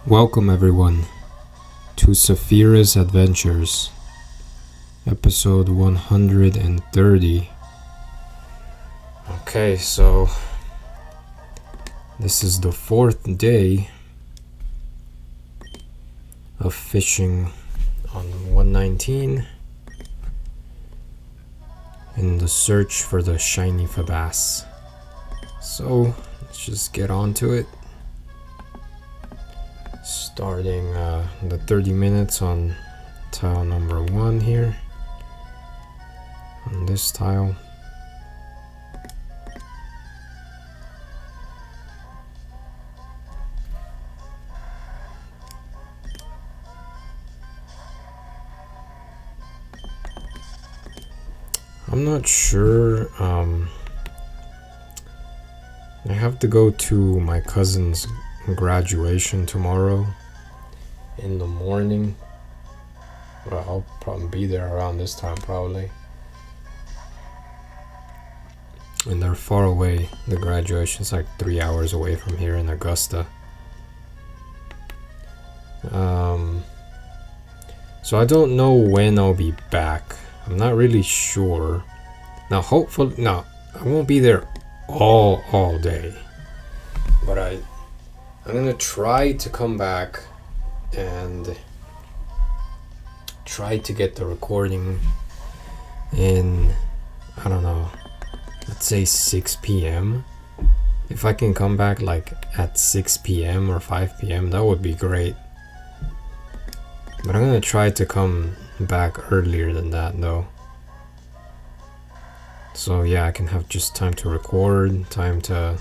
Welcome everyone to Saphira's Adventures, episode 130. Okay, so this is the fourth day of fishing on 119 in the search for the shiny bass. So let's just get on to it. Starting the 30 minutes on tile number 1 here on this tile. I'm not sure. I have to go to my cousin's graduation tomorrow in the morning. Well, I'll probably be there around this time probably. And they're far away. The graduation's like 3 hours away from here in Augusta. So I don't know when I'll be back. I'm not really sure. Now hopefully, no, I won't be there all day. But I'm gonna try to come back and try to get the recording in, I don't know, let's say 6 p.m. If I can come back like at 6 p.m. or 5 p.m. that would be great. But I'm gonna try to come back earlier than that though. So yeah, I can have just time to record, time to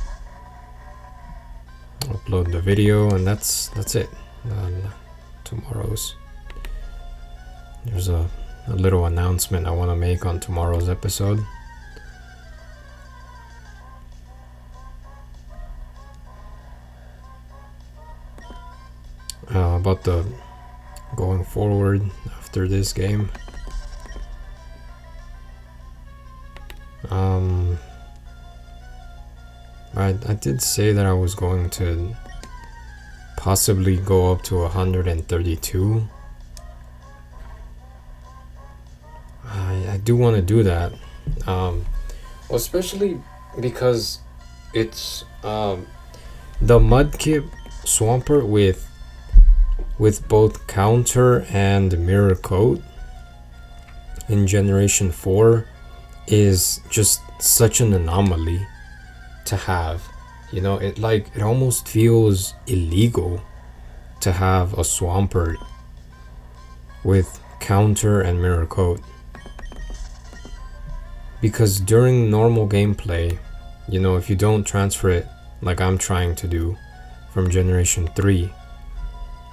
upload the video, and that's it. Tomorrow's. There's a little announcement I want to make on tomorrow's episode. About the going forward after this game. I did say that I was going to possibly go up to 132. I do want to do that, especially because it's the Mudkip Swampert with both counter and mirror coat in Generation 4 is just such an anomaly to have. You know, it almost feels illegal to have a Swampert with counter and mirror coat, because during normal gameplay, you know, if you don't transfer it like I'm trying to do from Generation 3,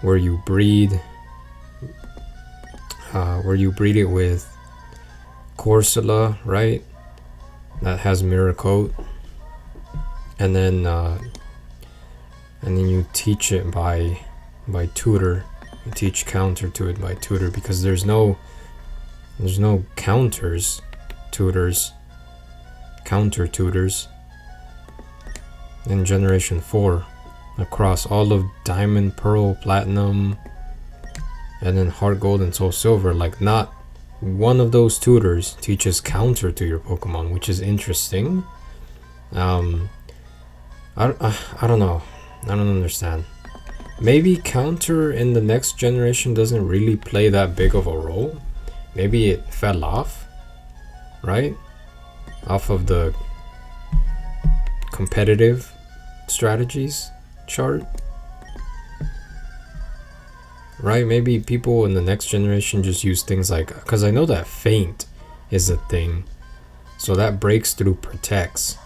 where you breed it with Corsola, right, that has mirror coat, and then you teach it by tutor. You teach counter to it by tutor, because there's no counter tutors in Generation 4 across all of Diamond, Pearl, Platinum, and then Heart Gold and Soul Silver. Like, not one of those tutors teaches counter to your Pokemon, which is interesting. I don't know. I don't understand. Maybe counter in the next generation doesn't really play that big of a role. Maybe it fell off, right? Off of the competitive strategies chart, right? Maybe people in the next generation just use things like, because I know that Feint is a thing, so that breaks through protects.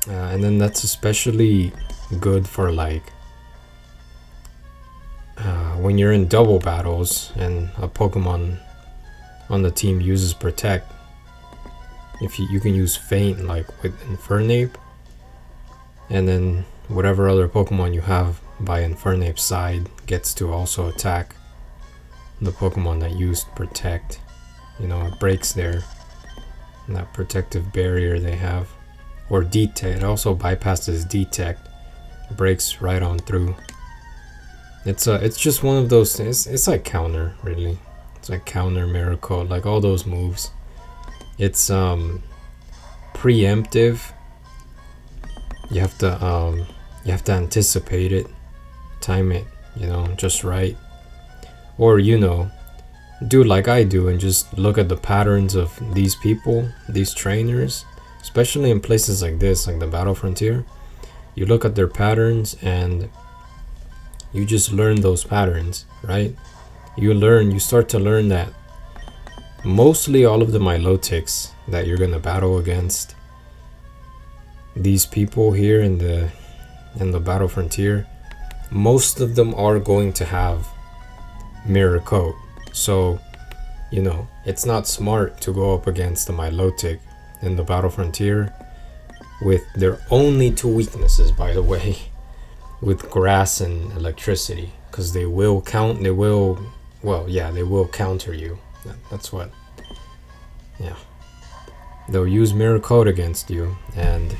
And then that's especially good for like when you're in double battles and a Pokemon on the team uses Protect. If you can use Feint like with Infernape, and then whatever other Pokemon you have by Infernape's side gets to also attack the Pokemon that used Protect. You know, it breaks that protective barrier they have. Or Detect. It also bypasses Detect, breaks right on through. It's just one of those things. It's like counter, really. It's like counter, mirror coat, like all those moves. It's preemptive. You have to anticipate it, time it, just right. Or do like I do and just look at the patterns of these people, these trainers, especially in places like this, like the Battle Frontier. You look at their patterns and you just learn those patterns, right? You start to learn that mostly all of the Milotics that you're gonna battle against, these people here in the Battle Frontier, most of them are going to have mirror coat. So, it's not smart to go up against the Milotic in the Battle Frontier with their only two weaknesses, by the way, with grass and electricity, because they will counter you. That's what, yeah. They'll use mirror coat against you, and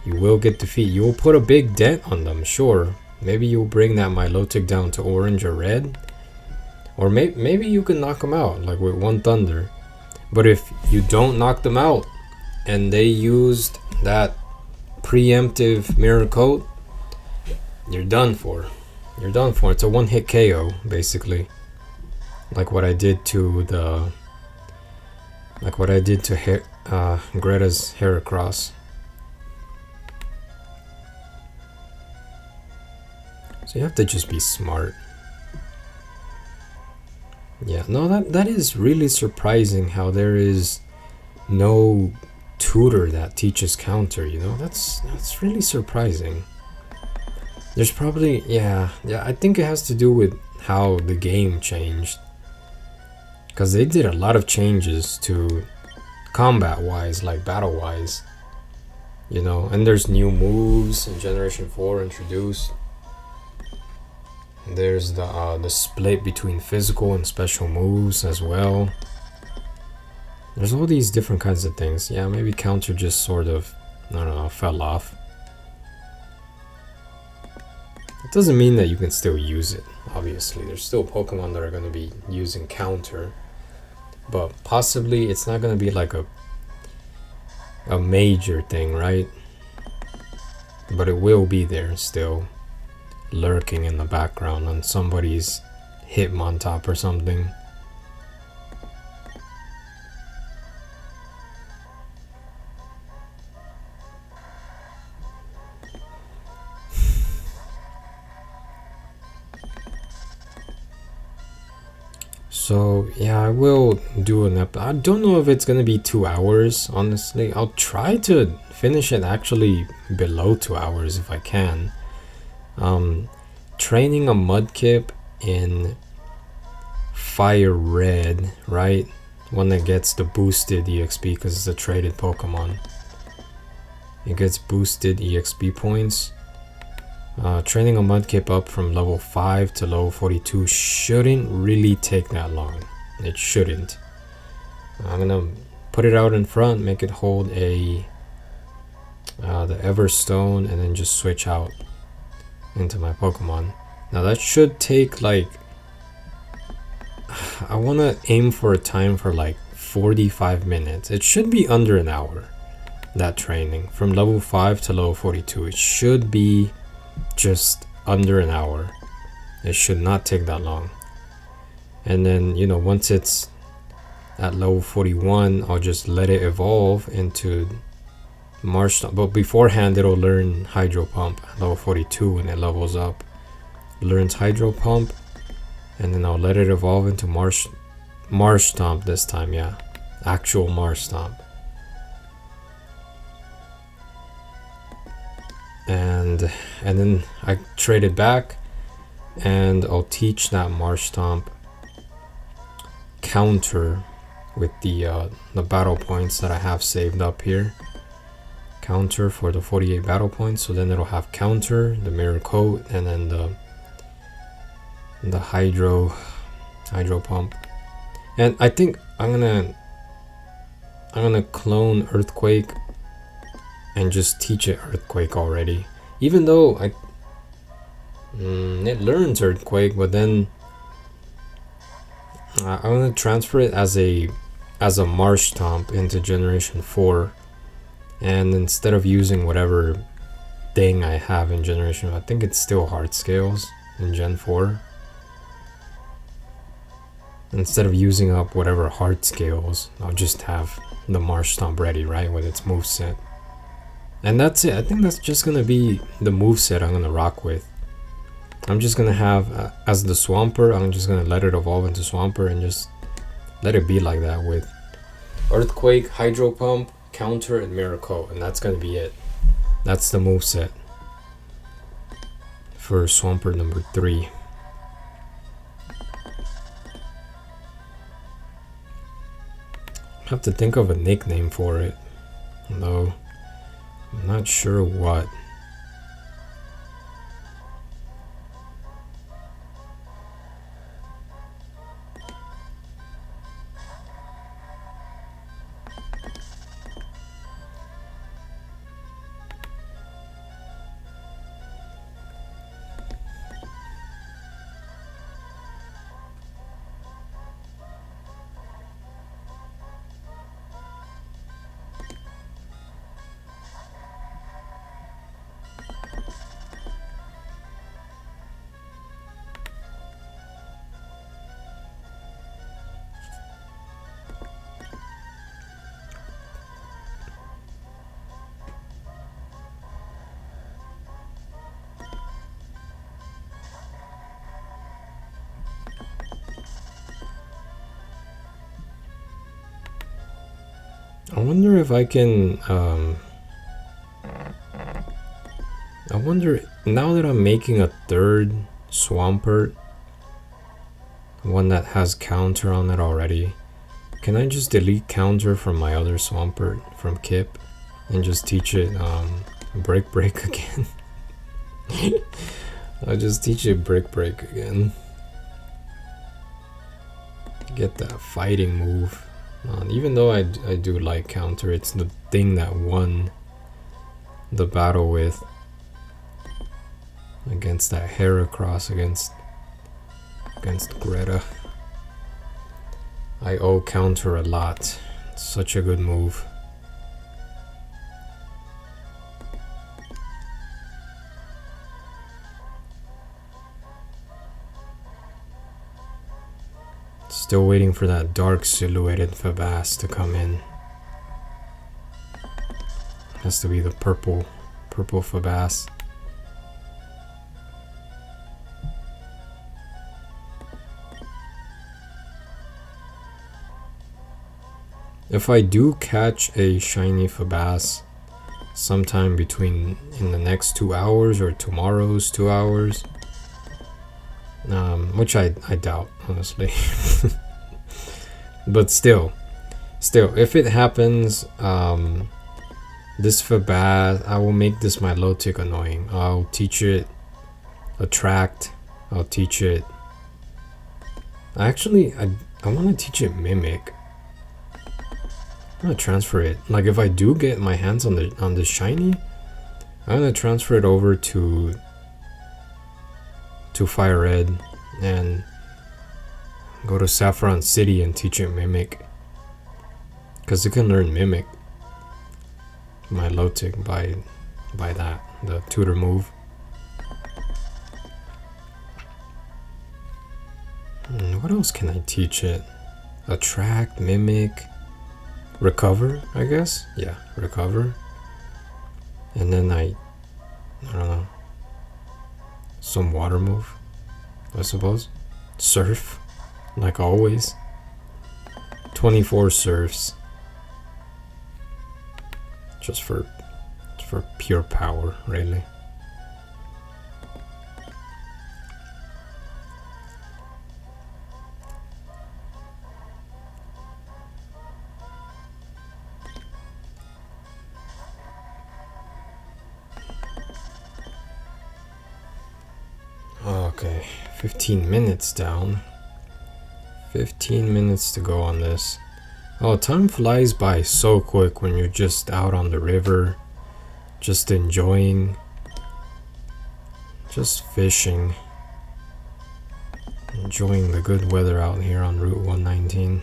you will get defeat. You will put a big dent on them, sure. Maybe you'll bring that Milotic down to orange or red. Or maybe you can knock them out, like with one thunder. But if you don't knock them out, and they used that preemptive mirror coat, you're done for. You're done for. It's a one-hit KO, basically. Like what I did to Greta's Heracross. So you have to just be smart. Yeah, no, that is really surprising how there is no tutor that teaches counter, That's really surprising. There's probably, yeah, I think it has to do with how the game changed. Because they did a lot of changes to combat-wise, like battle-wise. And there's new moves in Generation 4 introduced. There's the split between physical and special moves as well. There's all these different kinds of things. Yeah, maybe counter just sort of, I don't know, fell off. It doesn't mean that you can still use it, obviously. There's still Pokemon that are going to be using counter. But possibly it's not going to be like a major thing, right? But it will be there still, lurking in the background on somebody's Hitmontop or something. So yeah, I will do an episode. I don't know if it's gonna be 2 hours, honestly. I'll try to finish it actually below 2 hours if I can. Training a Mudkip in Fire Red, right? One that gets the boosted EXP because it's a traded Pokemon. It gets boosted EXP points. Training a Mudkip up from level 5 to level 42 shouldn't really take that long. It shouldn't. I'm gonna put it out in front, make it hold the Everstone, and then just switch out into my Pokemon. Now that should take like, I want to aim for a time for like 45 minutes. It should be under an hour, that training from level 5 to level 42. It should be just under an hour. It should not take that long. And then once it's at level 41, I'll just let it evolve into Marshtomp. But beforehand it'll learn Hydro Pump at level 42 when it levels up. Learns Hydro Pump, and then I'll let it evolve into Marshtomp this time. Yeah, actual Marshtomp. And then I trade it back, and I'll teach that Marshtomp counter with the battle points that I have saved up here. Counter for the 48 battle points, so then it'll have counter, the mirror coat, and then the hydro pump. And I think I'm gonna clone Earthquake and just teach it Earthquake already. Even though It learns Earthquake, but then I'm gonna transfer it as a Marsh Stomp into Generation 4, and instead of using whatever thing I have in Generation, I think it's still Heart Scales in Gen 4. Instead of using up whatever Heart Scales, I'll just have the Marsh Stomp ready, right, with its moveset. And that's it. I think that's just gonna be the moveset I'm gonna rock with. I'm just gonna have, as the Swampert, I'm just gonna let it evolve into Swampert and just let it be like that with Earthquake, Hydro Pump, Counter, and Miracle. And that's gonna be it. That's the moveset for Swampert number 3. I have to think of a nickname for it, though I'm not sure what. I wonder if I can, I wonder, now that I'm making a third Swampert, one that has Counter on it already, can I just delete Counter from my other Swampert from Kip and just teach it Break Break again? I'll just teach it Break Break again. Get that fighting move. Even though I do like Counter, it's the thing that won the battle with against that Heracross against Greta. I owe Counter a lot. It's such a good move. Still waiting for that dark silhouetted Febass to come in. Has to be the purple Febass. If I do catch a shiny Febass sometime between in the next 2 hours or tomorrow's 2 hours, which I doubt, honestly. But still, if it happens, this Febass, I will make this my low tick annoying. I'll teach it Attract. I'll teach it. Actually, I want to teach it Mimic. I'm gonna transfer it. Like, if I do get my hands on the shiny, I'm gonna transfer it over to Fire Red and go to Saffron City and teach it Mimic, because it can learn Mimic, my low tick, by that, the tutor move. What else can I teach it? Attract, Mimic, Recover, I guess. Yeah, Recover. And then I don't know, some water move, I suppose. Surf, like always. 24 surfs. Just for pure power, really. Okay, 15 minutes down. 15 minutes to go on this. Oh, time flies by so quick when you're just out on the river, just enjoying Just fishing. Enjoying the good weather out here on Route 119.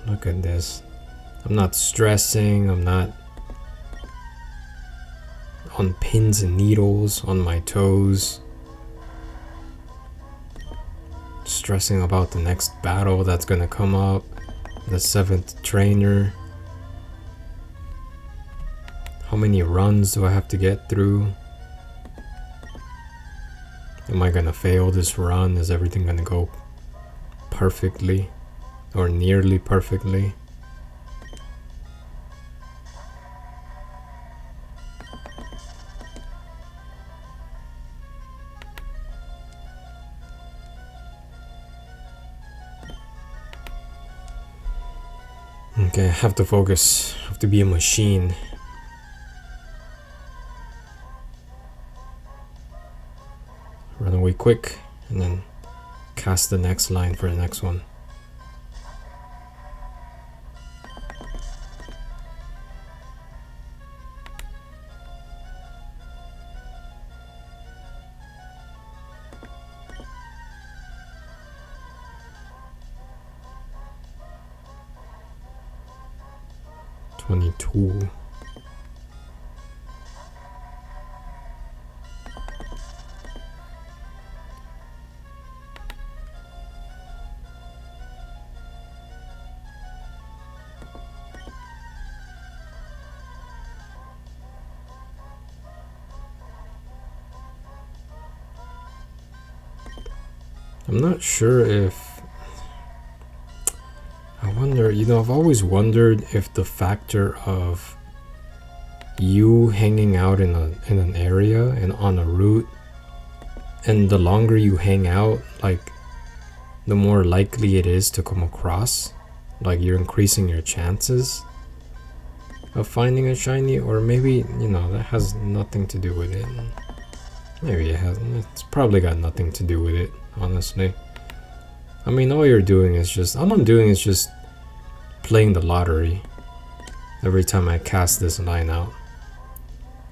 Look at this. I'm not stressing, I'm not on pins and needles on my toes. Stressing about the next battle that's gonna come up. The 7th trainer. How many runs do I have to get through? Am I gonna fail this run? Is everything gonna go perfectly or nearly perfectly? Okay, I have to focus. I have to be a machine. Run away quick and then cast the next line for the next one. .22. I'm not sure if... I wonder, you know, I've always wondered if the factor of you hanging out in an area and on a route, and the longer you hang out, like, the more likely it is to come across. Like, you're increasing your chances of finding a shiny, or maybe, you know, that has nothing to do with it. Maybe it hasn't. It's probably got nothing to do with it, honestly. I mean, all I'm doing is just playing the lottery every time I cast this line out.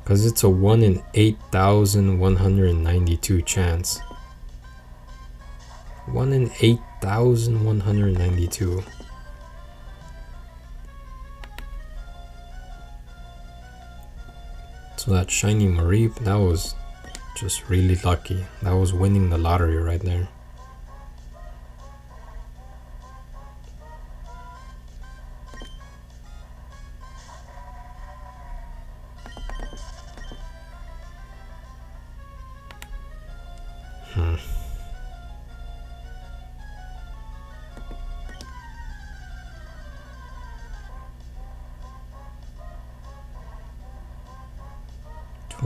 Because it's a 1 in 8,192 chance. 1 in 8,192. So that shiny Mareep, that was just really lucky. That was winning the lottery right there.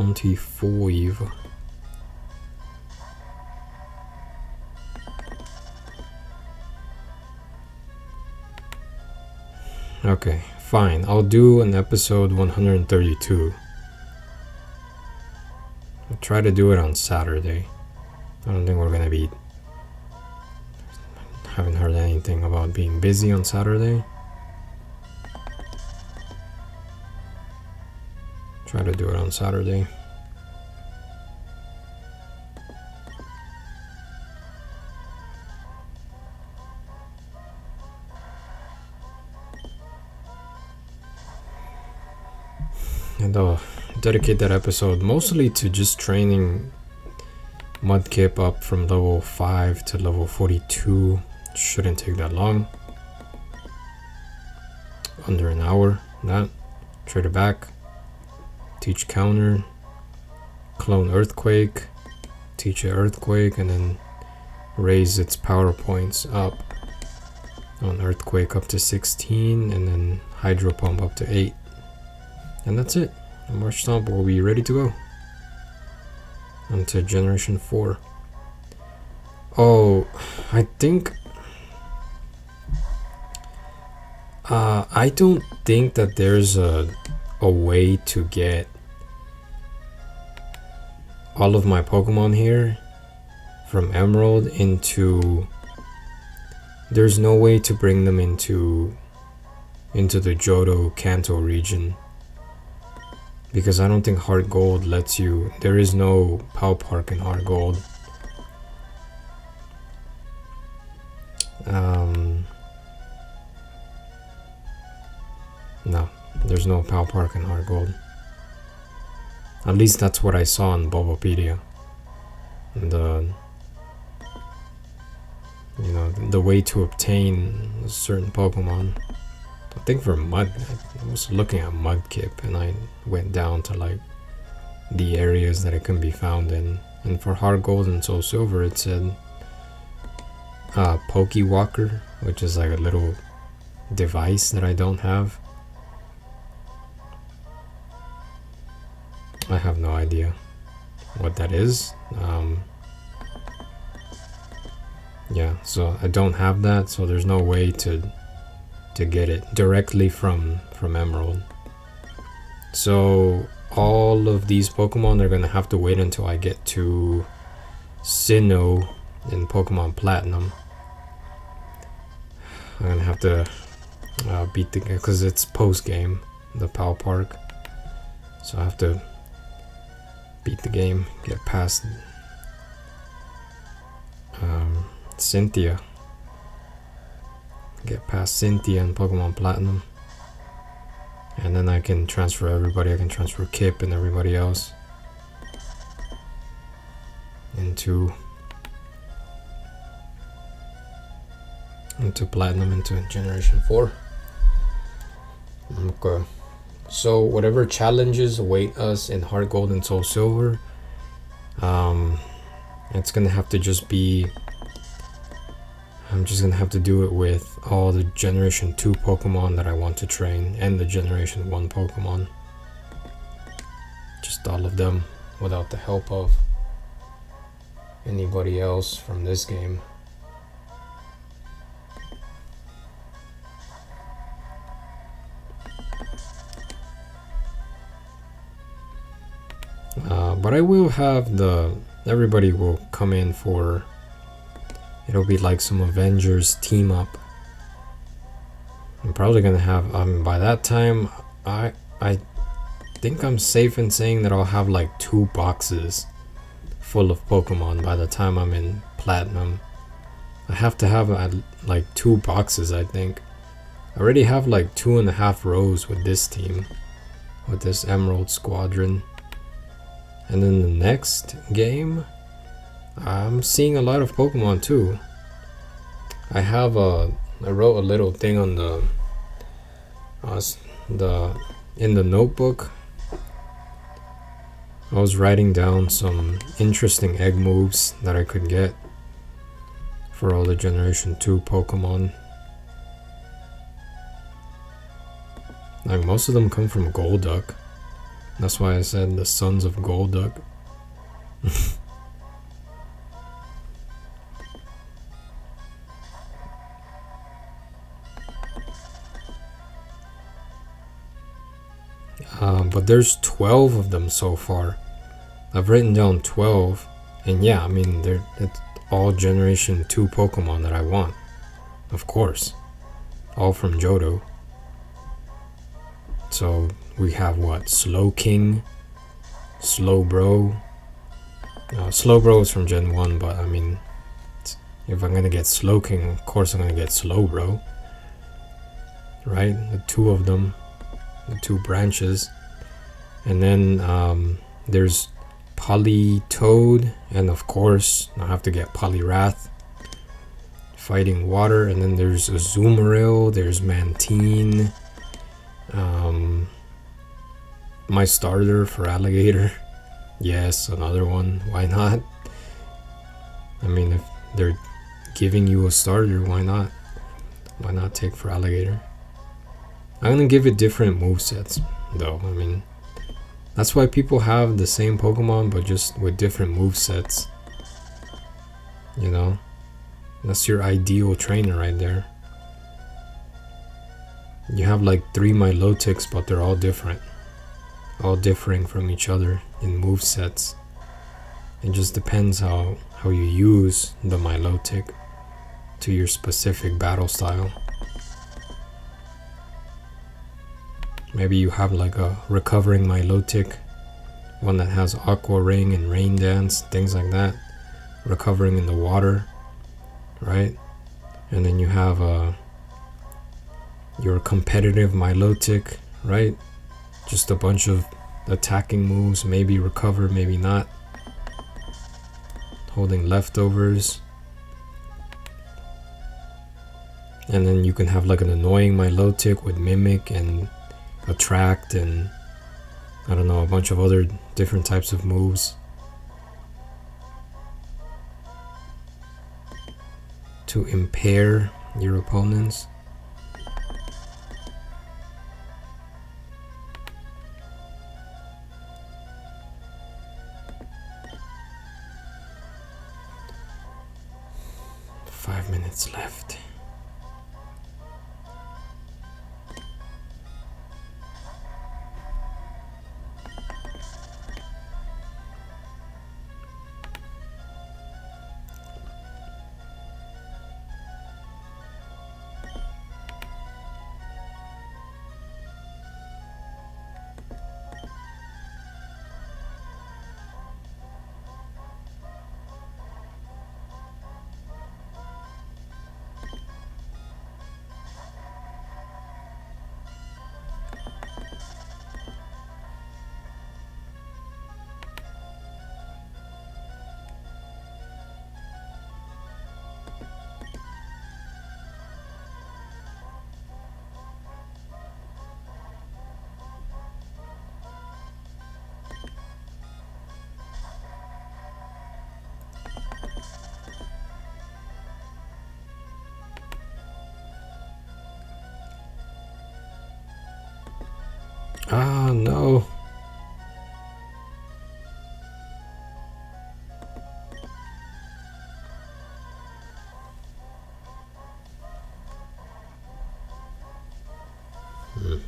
.25. Okay, fine. I'll do an episode 132. I'll try to do it on Saturday. I don't think we're gonna be... Haven't heard anything about being busy on Saturday. Try to do it on Saturday. And I'll dedicate that episode mostly to just training Mudkip up from level 5 to level 42. Shouldn't take that long. Under an hour. That. Trade it back. Teach counter. Clone Earthquake. Teach it Earthquake, and then raise its power points up. On Earthquake up to 16, and then Hydro Pump up to 8. And that's it. And March Stomp will be ready to go. Onto Generation 4. Oh, I think... I don't think that there's a way to get all of my Pokemon here from Emerald into... There's no way to bring them into the Johto Kanto region. because I don't think Hard Gold lets you. There is no POW Park in Hard Gold. No, there's no POW Park in Hard Gold. At least that's what I saw in Bulbapedia. The the way to obtain a certain Pokemon. I think for Mud, I was looking at Mudkip and I went down to like the areas that it can be found in. And for Hard Gold and Soul Silver, it said Pokewalker, which is like a little device that I don't have. I have no idea what that is. Yeah, so I don't have that, so there's no way to get it directly from Emerald. So all of these Pokemon are gonna have to wait until I get to Sinnoh in Pokemon Platinum. I'm gonna have to beat the game because it's post game, the POW Park. So I have to beat the game, get past Cynthia. Get past Cynthia in Pokemon Platinum. And then I can transfer everybody. I can transfer Kip and everybody else into Platinum, into Generation 4. Okay. So whatever challenges await us in Heart Gold and Soul Silver, it's gonna have to just be, I'm just gonna have to do it with all the Generation 2 Pokemon that I want to train and the Generation 1 Pokemon. Just all of them without the help of anybody else from this game. But I will have everybody will come in for, it'll be like some Avengers team up. I'm probably gonna have, by that time, I think I'm safe in saying that I'll have like 2 boxes full of Pokemon by the time I'm in Platinum. I have to have like 2 boxes, I think. I already have like 2.5 rows with this team, with this Emerald Squadron. And then the next game, I'm seeing a lot of Pokemon too. I wrote a little thing on in the notebook. I was writing down some interesting egg moves that I could get for all the Generation 2 Pokemon. Like most of them come from Golduck. That's why I said the Sons of Golduck. But there's 12 of them so far. I've written down 12, and yeah, I mean, it's all Generation 2 Pokemon that I want. Of course. All from Johto. So we have what? Slowking, Slowbro. Slowbro is from Gen 1, but I mean, if I'm gonna get Slowking, of course I'm gonna get Slowbro. Right? The 2 of them, the 2 branches. And then there's Politoed, and of course I have to get Poliwrath, fighting water. And then there's Azumarill, there's Mantine, my starter for Alligator. Yes, another one, why not? I mean, if they're giving you a starter, why not? Why not take for Alligator? I'm gonna give it different movesets though. I mean, that's why people have the same Pokemon but just with different movesets. You know? That's your ideal trainer right there. You have like 3 Milotics, but they're all different. All differing from each other in movesets. It just depends how you use the Milotic to your specific battle style. Maybe you have like a recovering Milotic, one that has Aqua Ring and Rain Dance, things like that, recovering in the water, right? And then you have your competitive Milotic, right? Just a bunch of attacking moves, maybe recover, maybe not. Holding leftovers. And then you can have like an annoying Milotic with Mimic and Attract and I don't know, a bunch of other different types of moves to impair your opponents. Five minutes left. Ah, no. Hmm.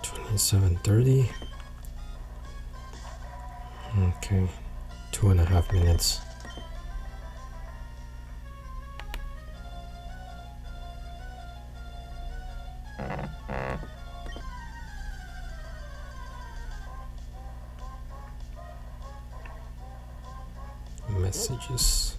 $27.30. Okay, 2.5 minutes. Messages.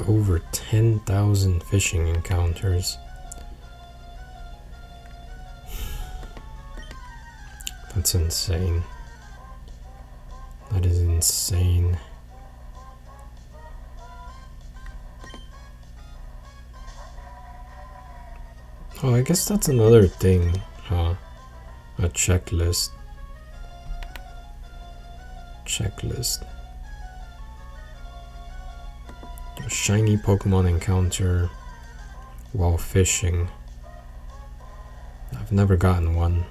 Over 10,000 fishing encounters. That's insane. That is insane. Oh, I guess that's another thing, huh? A checklist. Checklist. A shiny Pokemon encounter while fishing. I've never gotten one.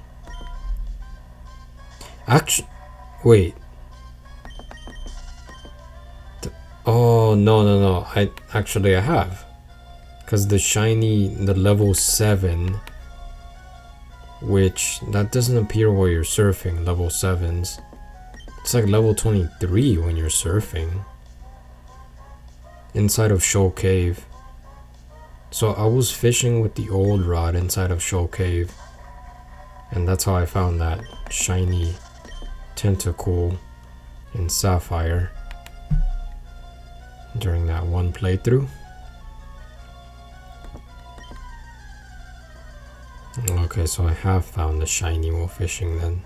Actually, wait. Oh, no. I have. Because the shiny, the level 7, which that doesn't appear while you're surfing, level 7s. It's like level 23 when you're surfing. Inside of Shoal Cave. So I was fishing with the old rod inside of Shoal Cave. And that's how I found that shiny tentacle in Sapphire during that one playthrough. Okay, so I have found the shiny while fishing then.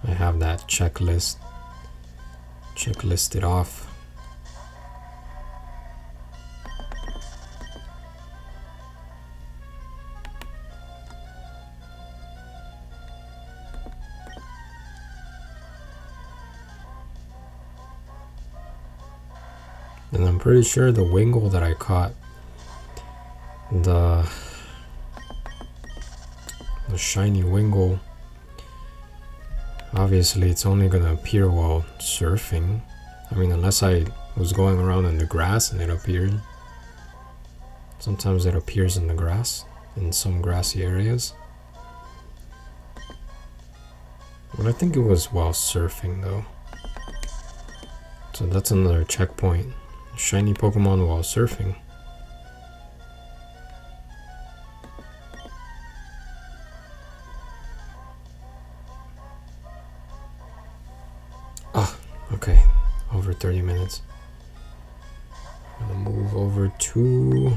I have that checklist. Checklisted off. And I'm pretty sure the Wingull that I caught, the shiny Wingull, obviously it's only gonna appear while surfing. I mean, unless I was going around in the grass and it appeared. Sometimes it appears in the grass, in some grassy areas. But I think it was while surfing though. So that's another checkpoint. Shiny Pokemon while surfing. Ah, okay. Over 30 minutes. I'm gonna move over to...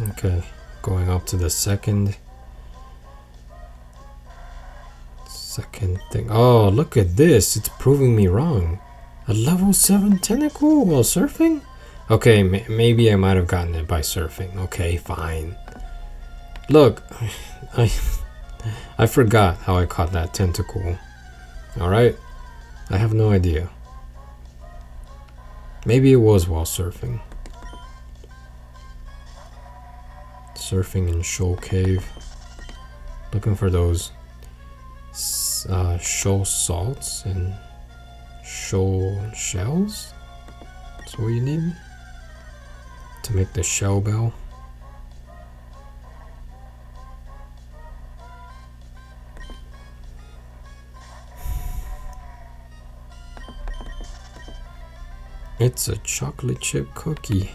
Okay, going up to the second thing. Oh, look at this. It's proving me wrong. A level 7 tentacle while surfing? Okay, maybe I might have gotten it by surfing. Okay, fine. Look, I forgot how I caught that tentacle. Alright? I have no idea. Maybe it was while surfing. Surfing in Shoal Cave. Looking for those shoal salts and shoal shells. That's what you need to make the shell bell. It's a chocolate chip cookie.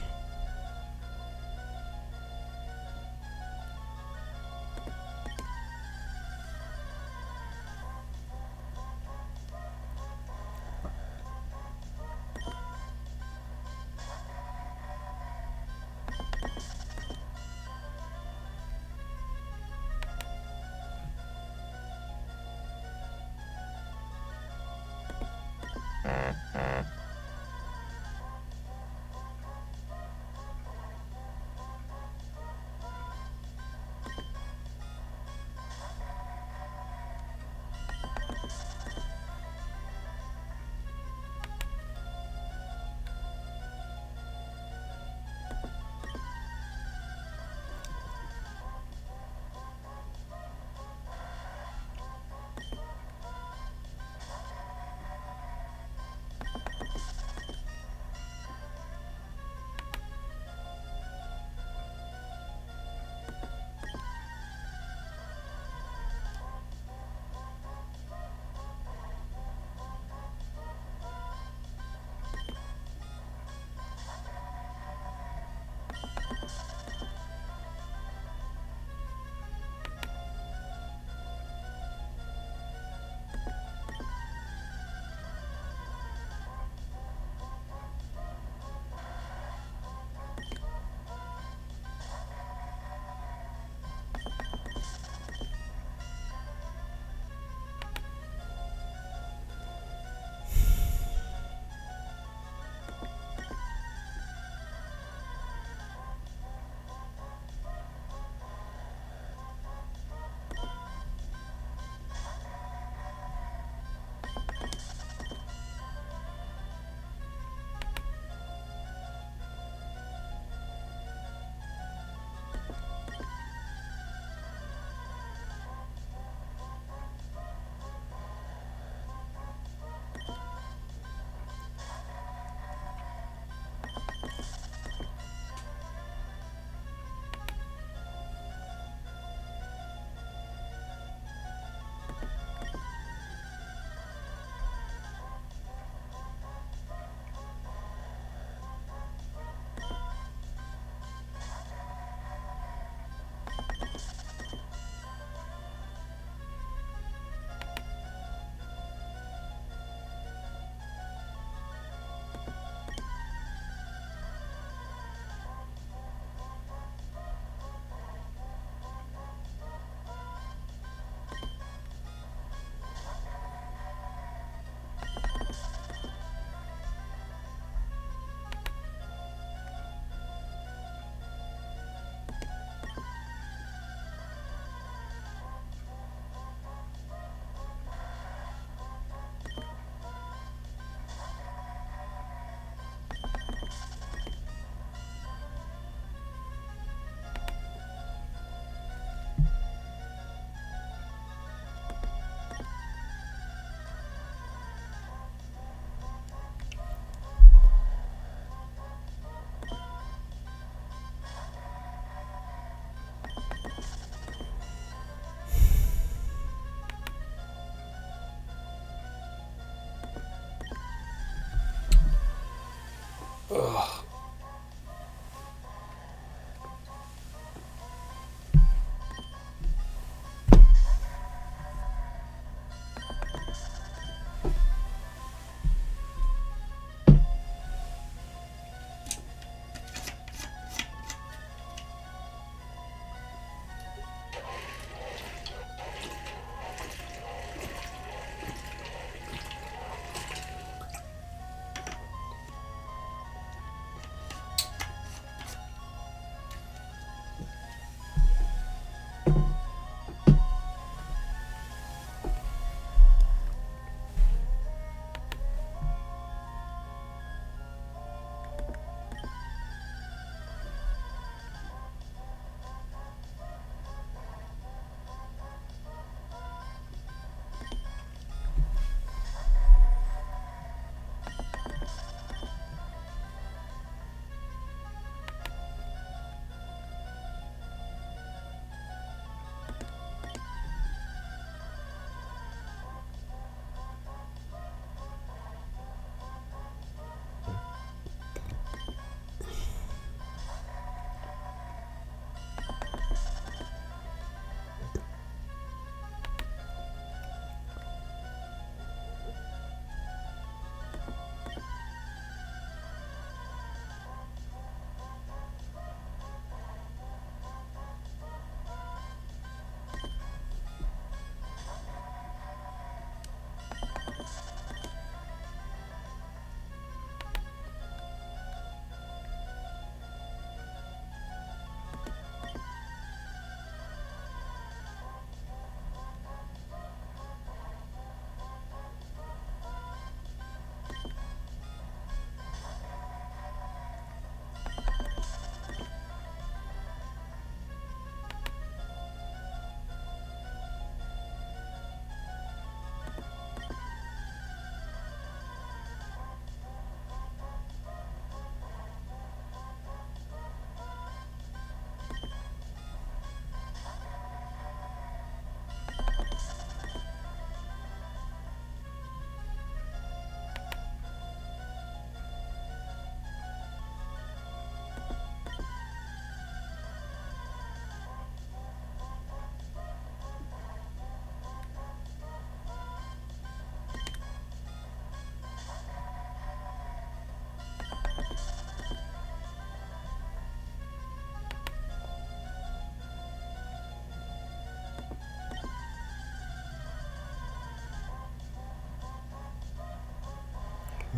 Ugh.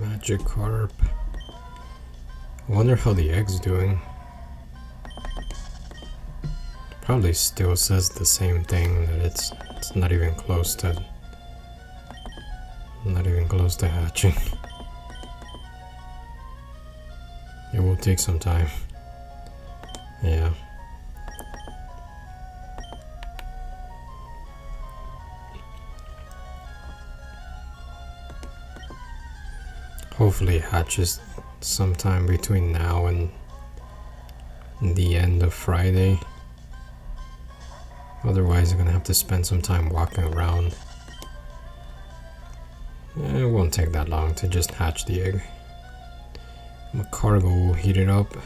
Magikarp. I wonder how the egg's doing. Probably still says the same thing, that it's not even close to hatching. It will take some time. Yeah. Hopefully it hatches sometime between now and the end of Friday. Otherwise I'm gonna have to spend some time walking around. It won't take that long to just hatch the egg. My cargo will heat it up.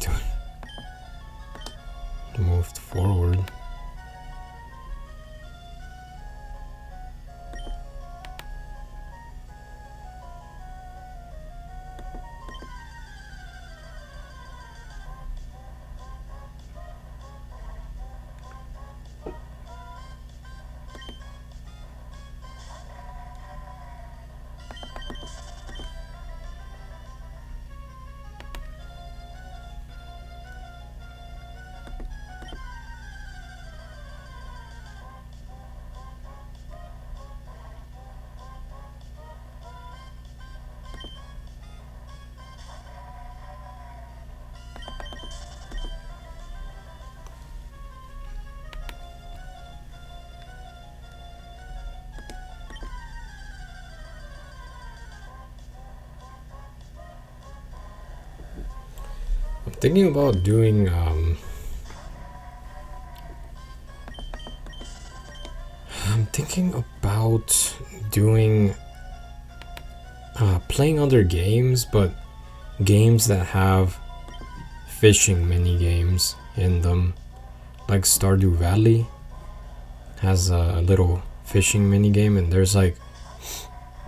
doing? Moved forward. I'm thinking about doing playing other games, but games that have fishing mini games in them. Like Stardew Valley has a little fishing mini game, and there's like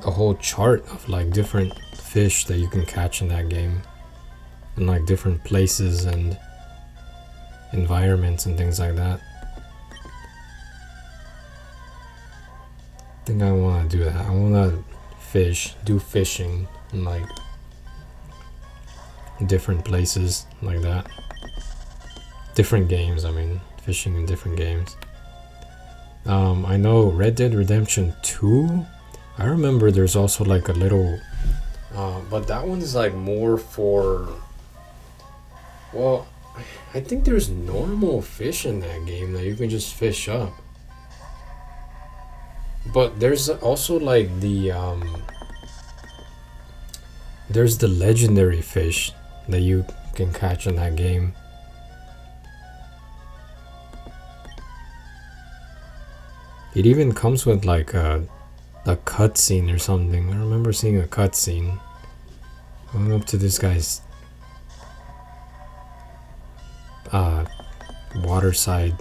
a whole chart of like different fish that you can catch in that game, and like different places and environments and things like that. I think I want to do that. I want to do fishing in like different places like that. Different games, I mean, fishing in different games. I know Red Dead Redemption 2, I remember there's also like a little, but that one is like more for, well, I think there's normal fish in that game that you can just fish up. But there's also like there's the legendary fish that you can catch in that game. It even comes with like a cutscene or something. I remember seeing a cutscene. Going up to this guy's waterside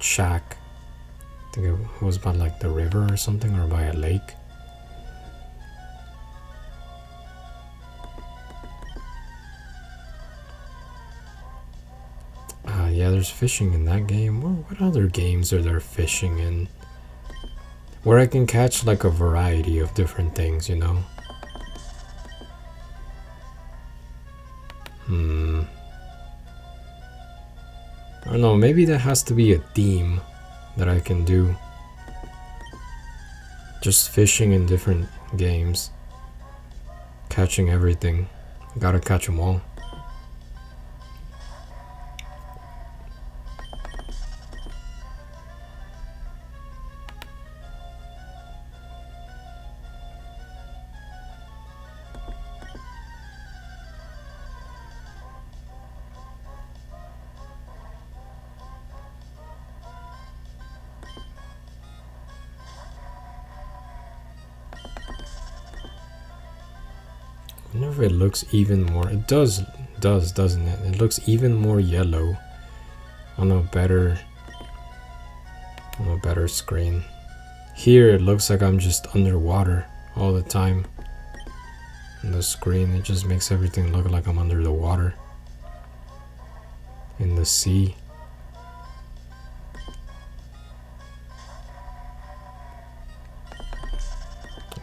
shack. I think it was by like the river or something, or by a lake. Yeah, there's fishing in that game. What other games are there fishing in? Where I can catch like a variety of different things, you know? I don't know, maybe there has to be a theme that I can do. Just fishing in different games. Catching everything. Gotta catch them all. I wonder if it looks even more. It does, doesn't it? It looks even more yellow on a better screen. Here it looks like I'm just underwater all the time. On the screen, it just makes everything look like I'm under the water. In the sea.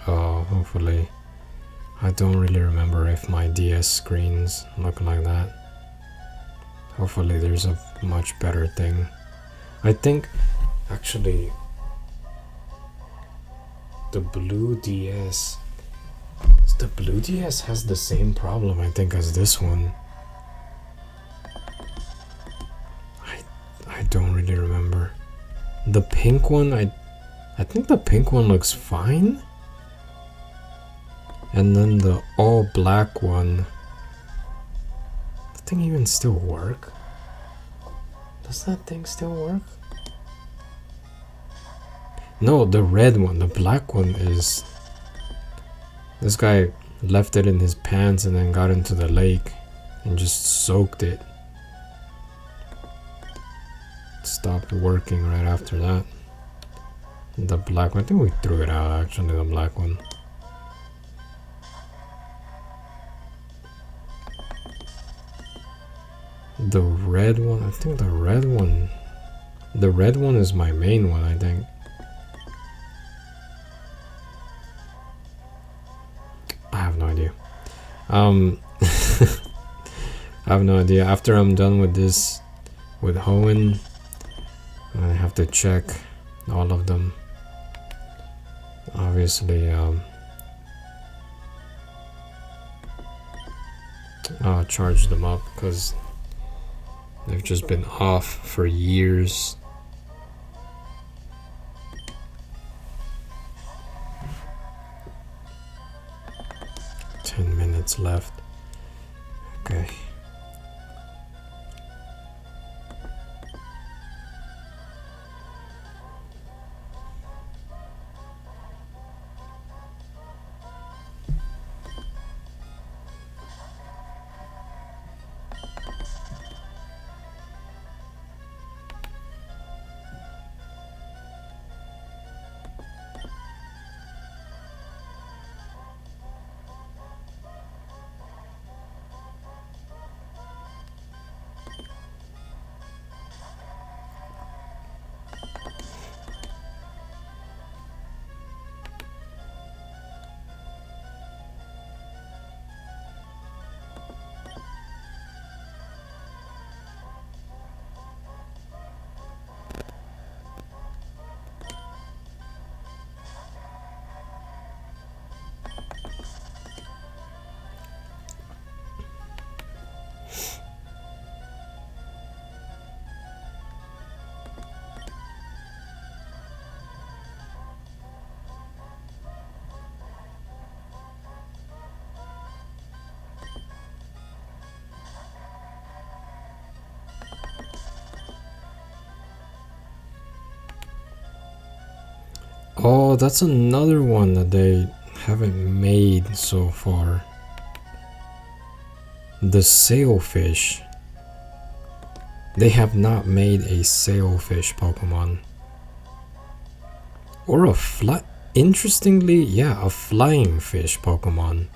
Oh, hopefully. I don't really remember if my DS screens look like that. Hopefully there's a much better thing. I think, actually, the blue DS... The blue DS has the same problem, I think, as this one. I don't really remember. The pink one, I think the pink one looks fine. And then the all black one, that thing even still work? Does that thing still work? No, the red one, the black one is... This guy left it in his pants and then got into the lake and just soaked it stopped working right after that. The black one, I think we threw it out actually, the black one. The red one, I think the red one is my main one, I think. I have no idea. I have no idea. After I'm done with this, with hoenn, I have to check all of them. Obviously, I'll charge them up because they've just been off for years. Left. Okay. Oh, that's another one that they haven't made so far. The sailfish. They have not made a sailfish Pokemon. Or a interestingly, yeah, a flying fish Pokemon.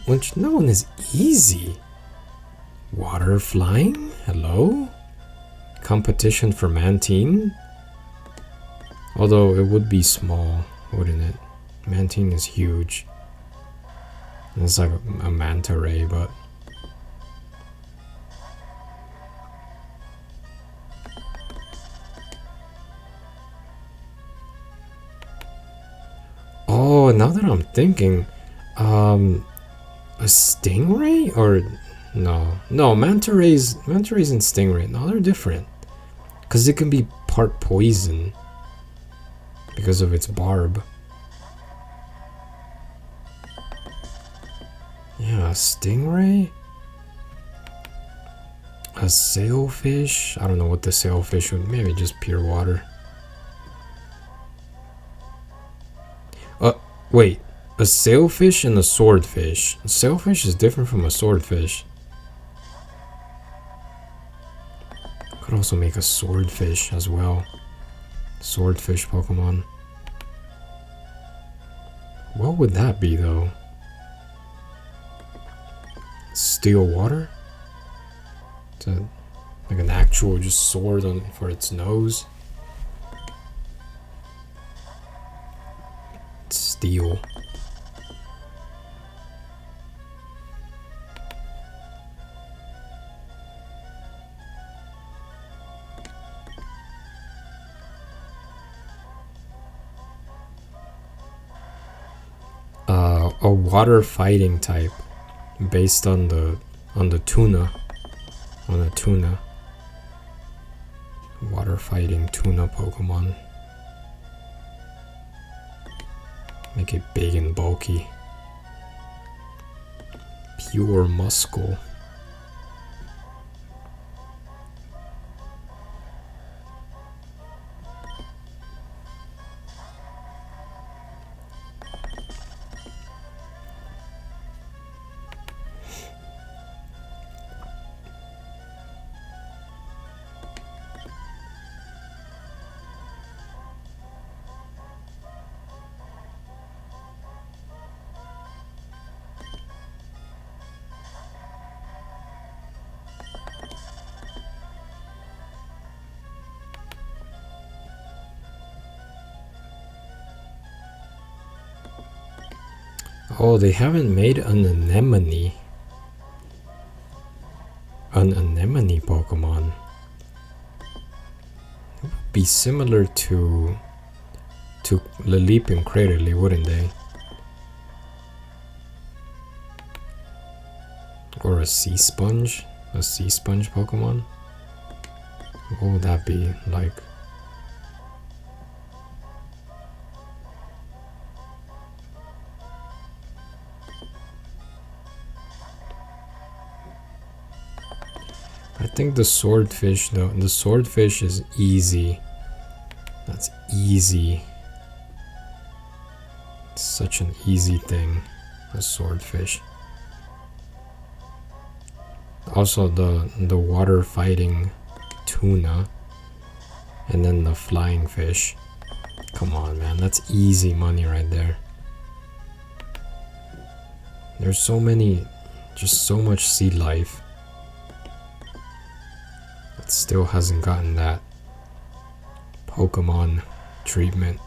Which no one is easy. Water flying? Hello? Competition for Mantine? Although it would be small, wouldn't it? Mantine is huge. It's like a manta ray, but... Oh, now that I'm thinking, a stingray? Or no, manta rays and stingray, no, they're different. Because it can be part poison because of its barb. Yeah, a stingray? A sailfish? I don't know what the sailfish would, maybe just pure water. Wait, a sailfish and a swordfish. A sailfish is different from a swordfish. Could also make a swordfish as well. Swordfish Pokemon. What would that be though? Steel water? Is that like an actual just sword on for its nose? It's steel. A water fighting type based on the tuna. On a tuna. Water fighting tuna Pokemon. Make it big and bulky. Pure muscle. Oh, they haven't made an anemone. An anemone Pokemon. It would be similar to Lilip and Craterly, wouldn't they? Or a sea sponge? A sea sponge Pokemon? What would that be like? I think the swordfish though, the swordfish is easy. That's easy. It's such an easy thing, a swordfish. Also the water fighting tuna, and then the flying fish. Come on, man, that's easy money right there. There's so many, just so much sea life that still hasn't gotten that Pokemon treatment.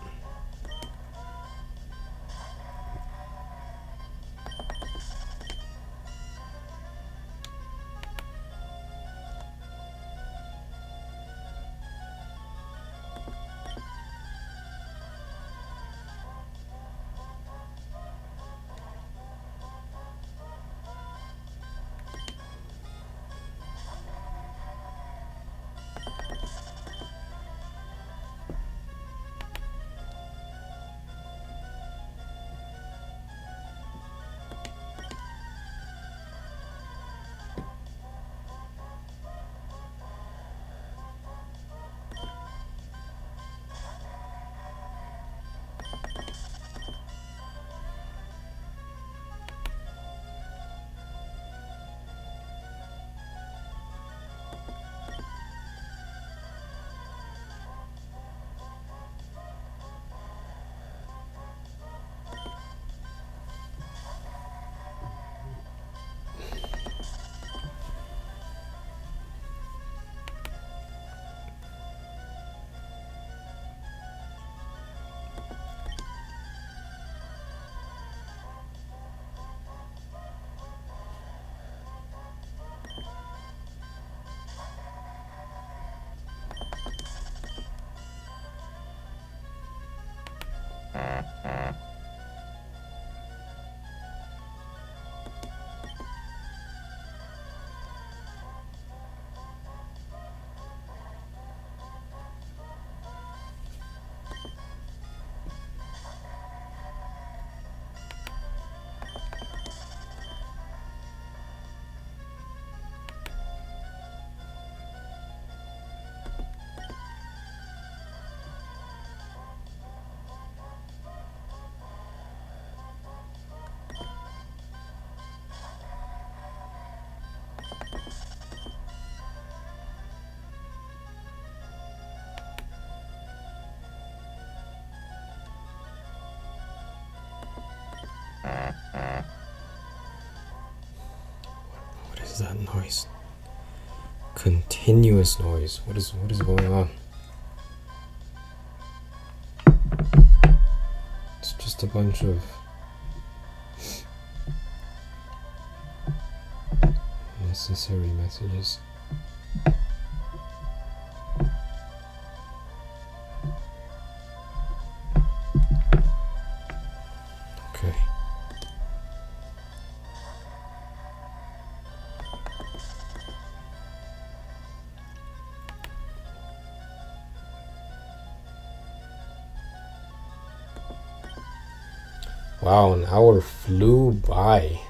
What is that noise? Continuous noise. What is going on? It's just a bunch of necessary messages. Okay. Wow, an hour flew by.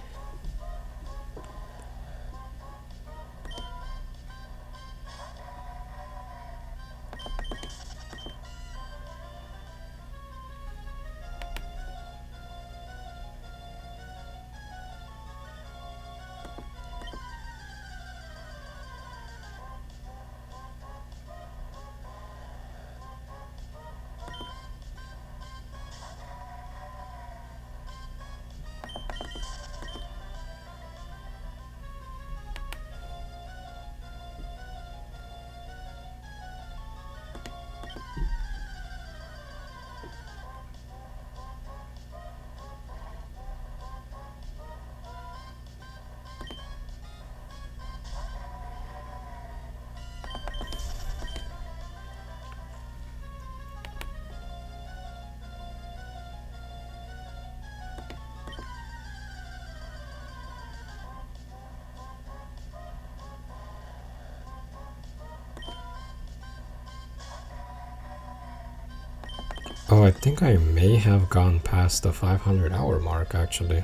Oh, I think I may have gone past the 500 hour mark actually.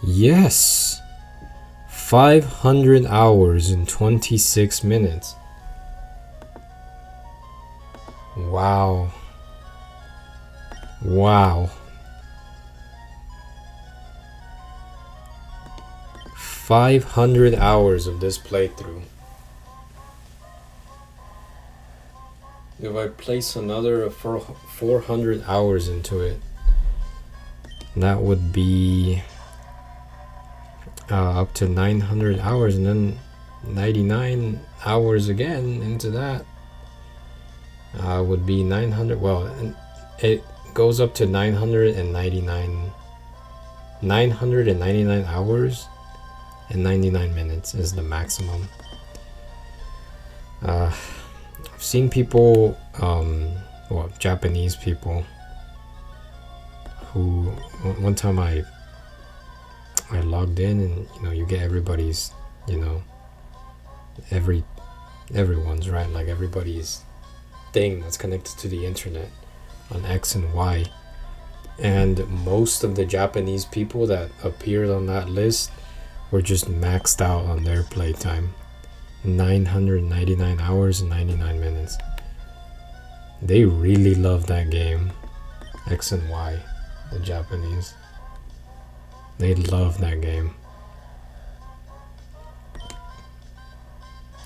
Yes! 500 hours in 26 minutes. Wow. Wow. 500 hours of this playthrough. If I place another 400 hours into it, that would be up to 900 hours, and then 99 hours again into that would be 900. Well, it goes up to 999 hours and 99 minutes is the maximum. I've seen people, well, Japanese people, who one time I logged in, and you get everybody's, everyone's, right, like everybody's thing that's connected to the internet on X and Y, and most of the Japanese people that appeared on that list were just maxed out on their playtime. 999 hours and 99 minutes. They really love that game, X and Y, the Japanese. They love that game.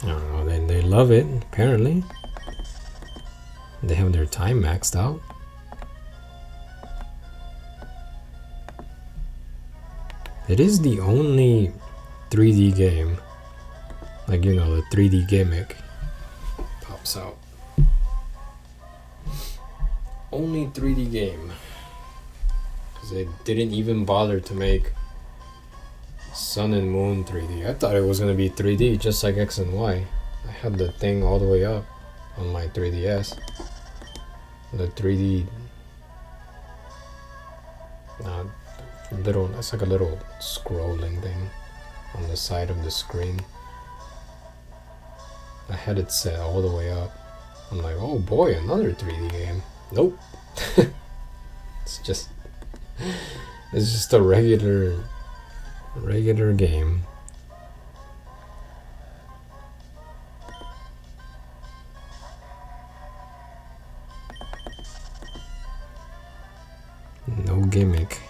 I don't know, they love it, apparently. They have their time maxed out. It is the only 3D game, like, the 3D gimmick pops out. Only 3D game. Because they didn't even bother to make Sun and Moon 3D. I thought it was going to be 3D, just like X and Y. I had the thing all the way up on my 3DS. The 3D... it's like a little scrolling thing on the side of the screen. I had it set all the way up. I'm like, oh boy, another 3D game. Nope. It's just a regular game. No gimmick.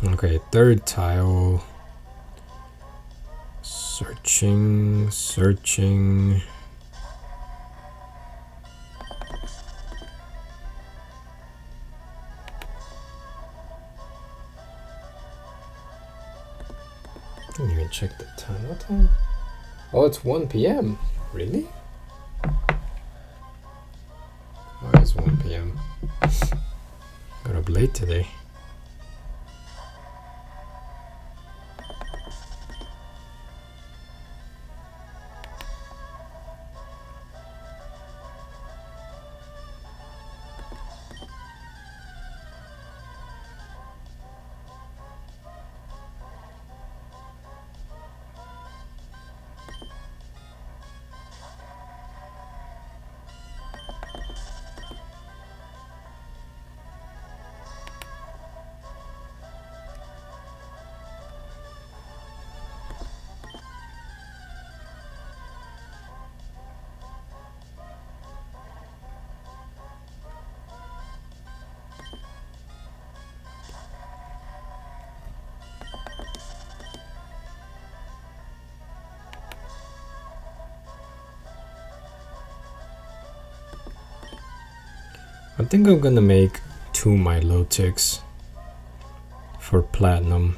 Okay, third tile. Searching. Didn't even check the time. What time? Oh, it's 1 p.m. Really? Oh, it's 1 p.m. Got up late today. I think I'm gonna make 2 Milotics for platinum.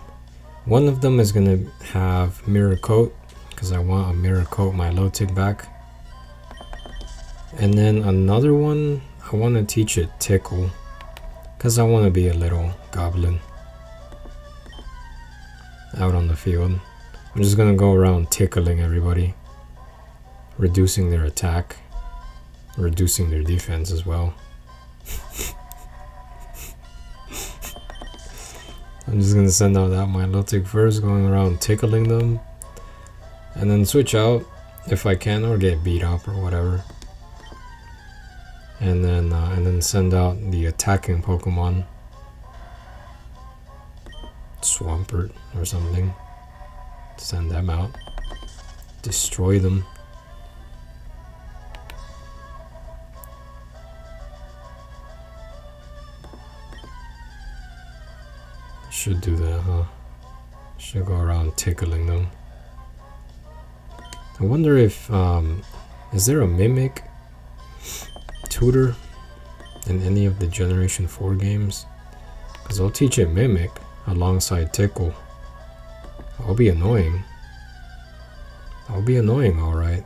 One of them is gonna have mirror coat, because I want a mirror coat Milotic back. And then another one, I want to teach it tickle, because I want to be a little goblin out on the field. I'm just gonna go around tickling everybody, reducing their attack, reducing their defense as well. I'm just gonna send out that Milotic first, going around tickling them, and then switch out if I can, or get beat up or whatever. And then send out the attacking Pokemon, Swampert or something. Send them out, destroy them. Should do that, huh? Should go around tickling them. I wonder if is there a Mimic tutor in any of the Generation 4 games? Because I'll teach it Mimic alongside Tickle. I'll be annoying. I'll be annoying, alright.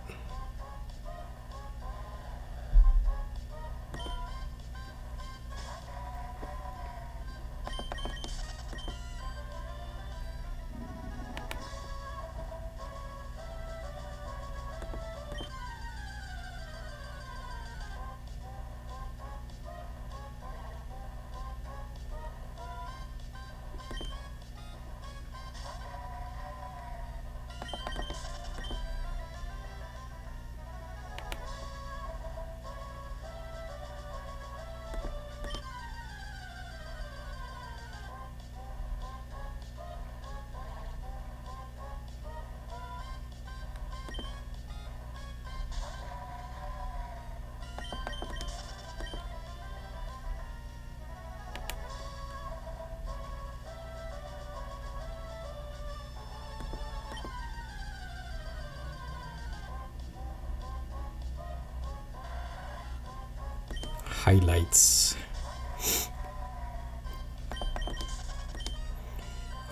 Highlights.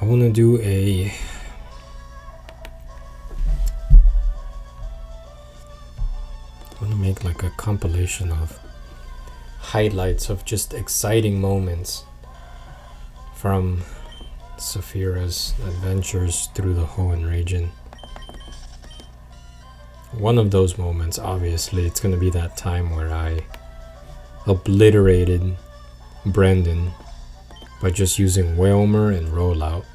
I want to do I want to make like a compilation of highlights of just exciting moments from Saphira's adventures through the Hoenn region. One of those moments, obviously, it's going to be that time where I obliterated Brandon by just using Wailmer and Rollout.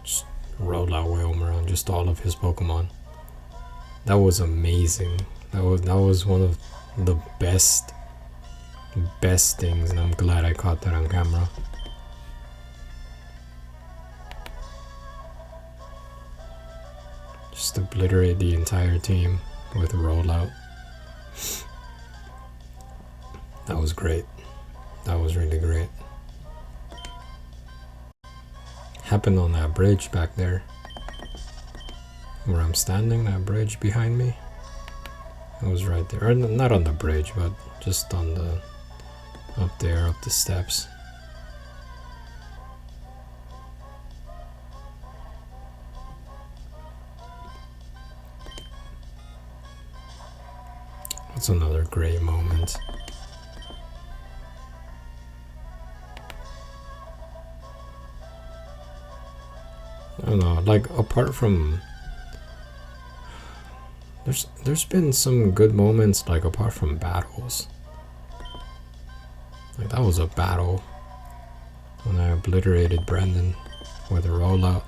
Just Rollout Wailmer on just all of his Pokemon. That was amazing. That was one of the best things, and I'm glad I caught that on camera. Just obliterate the entire team with Rollout. That was great. That was really great. Happened on that bridge back there. Where I'm standing, that bridge behind me. It was right there. Or not on the bridge, but just on the... up there, up the steps. That's another great moment. I don't know, like apart from there's been some good moments, like apart from battles. Like that was a battle when I obliterated Brandon with a Rollout.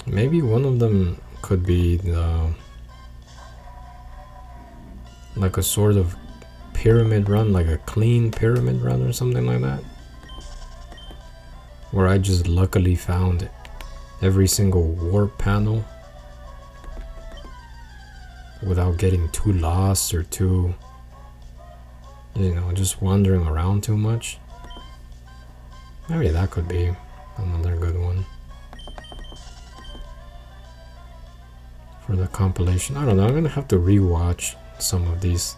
Maybe one of them could be the like a sort of pyramid run, like a clean pyramid run or something like that, where I just luckily found every single warp panel without getting too lost or too, you know, just wandering around too much. Maybe that could be another good one for the compilation. I don't know, I'm gonna have to rewatch some of these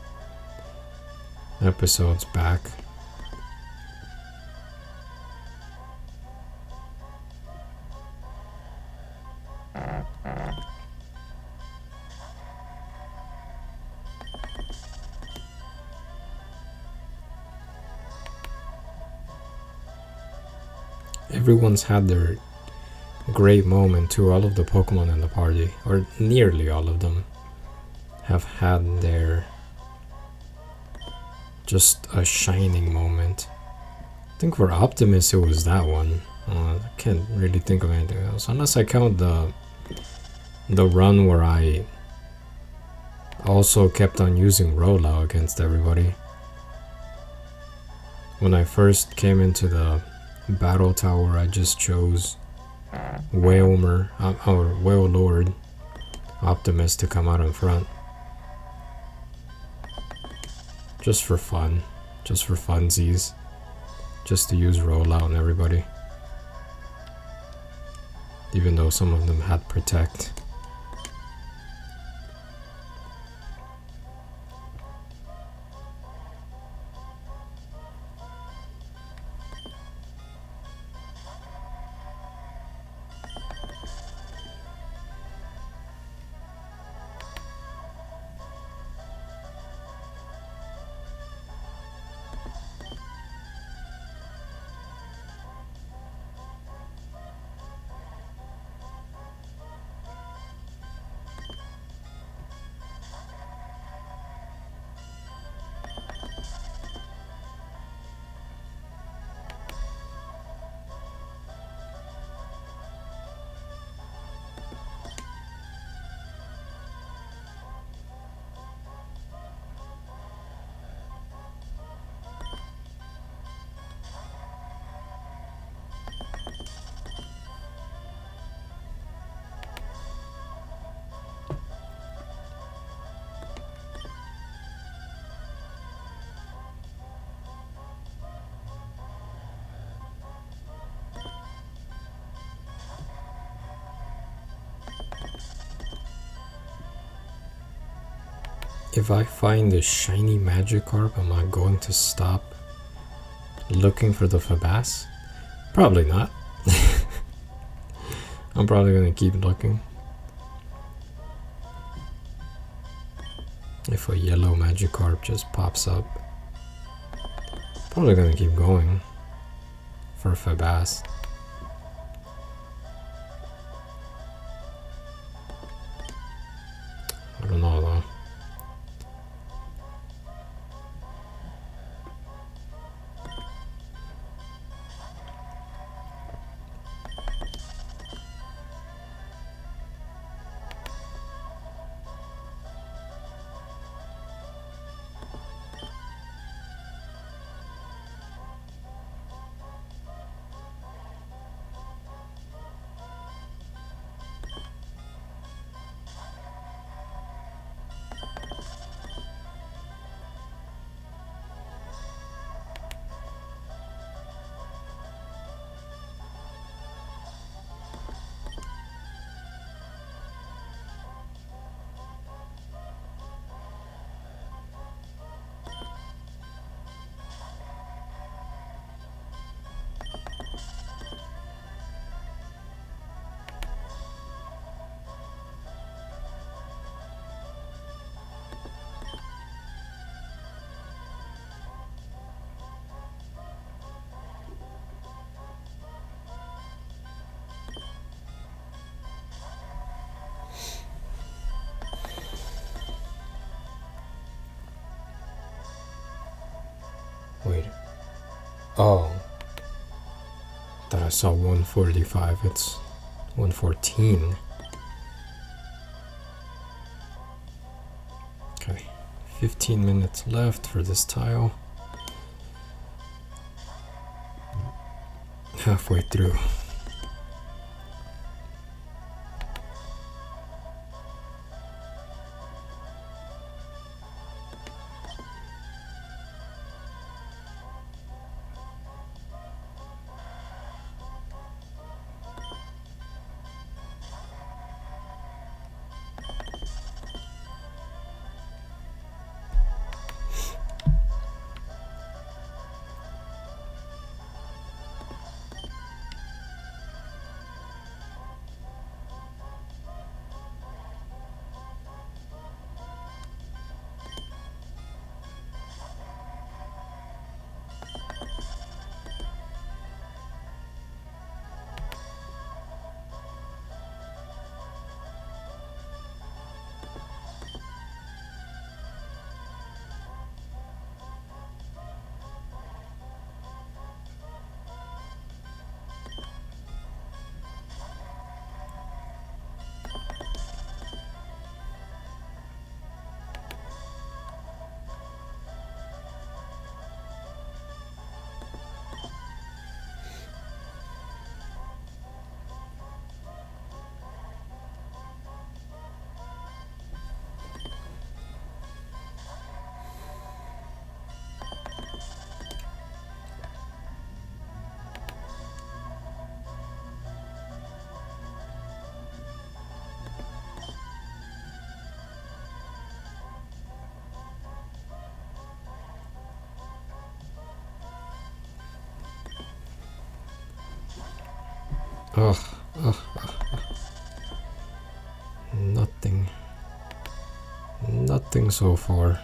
episodes back. Everyone's had their great moment too. All of the Pokemon in the party, or nearly all of them, have had their just a shining moment. I think for Optimus it was that one. I can't really think of anything else unless I count the run where I also kept on using Rollout against everybody. When I first came into the battle tower, I just chose Whalmer or Whale Lord Optimus to come out in front. Just for fun. Just for funsies. Just to use Rollout on everybody. Even though some of them had Protect. If I find a shiny Magikarp, am I going to stop looking for the Feebas? Probably not. I'm probably gonna keep looking. If a yellow Magikarp just pops up, probably gonna keep going for Feebas. I don't know though. Wait. Oh. Thought I saw 145. It's 114. Okay. 15 minutes left for this tile. Halfway through. Ugh, ugh, ugh. Nothing. Nothing so far.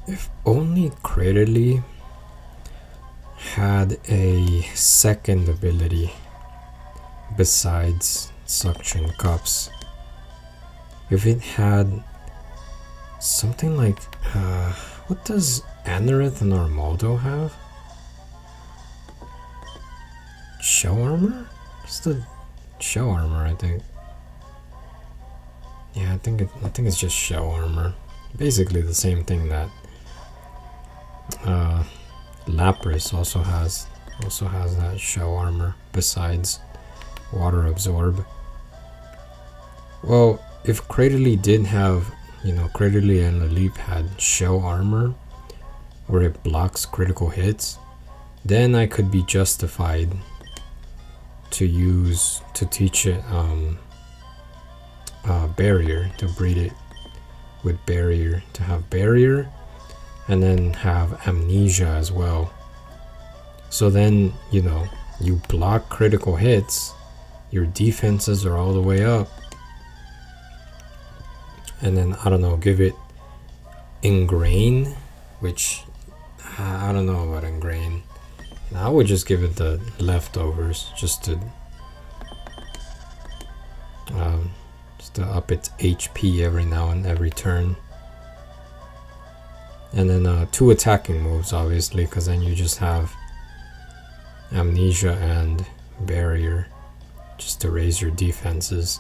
If only Craterly had a second ability besides suction cups. If it had something like, what does Anorith and Armaldo have? Shell armor? It's the shell armor, I think. Yeah, I think it's just shell armor. Basically the same thing that Lapras also has that shell armor besides water absorb. Well, if Craterly did have, Craterly and Laleep had shell armor where it blocks critical hits, then I could be justified to teach it barrier, to breed it with barrier, to have barrier and then have amnesia as well. So then, you block critical hits, your defenses are all the way up, and then, I don't know, give it Ingrain, which I don't know about Ingrain. I would just give it the leftovers just to up its HP every now and every turn. And then 2 attacking moves, obviously, because then you just have amnesia and barrier just to raise your defenses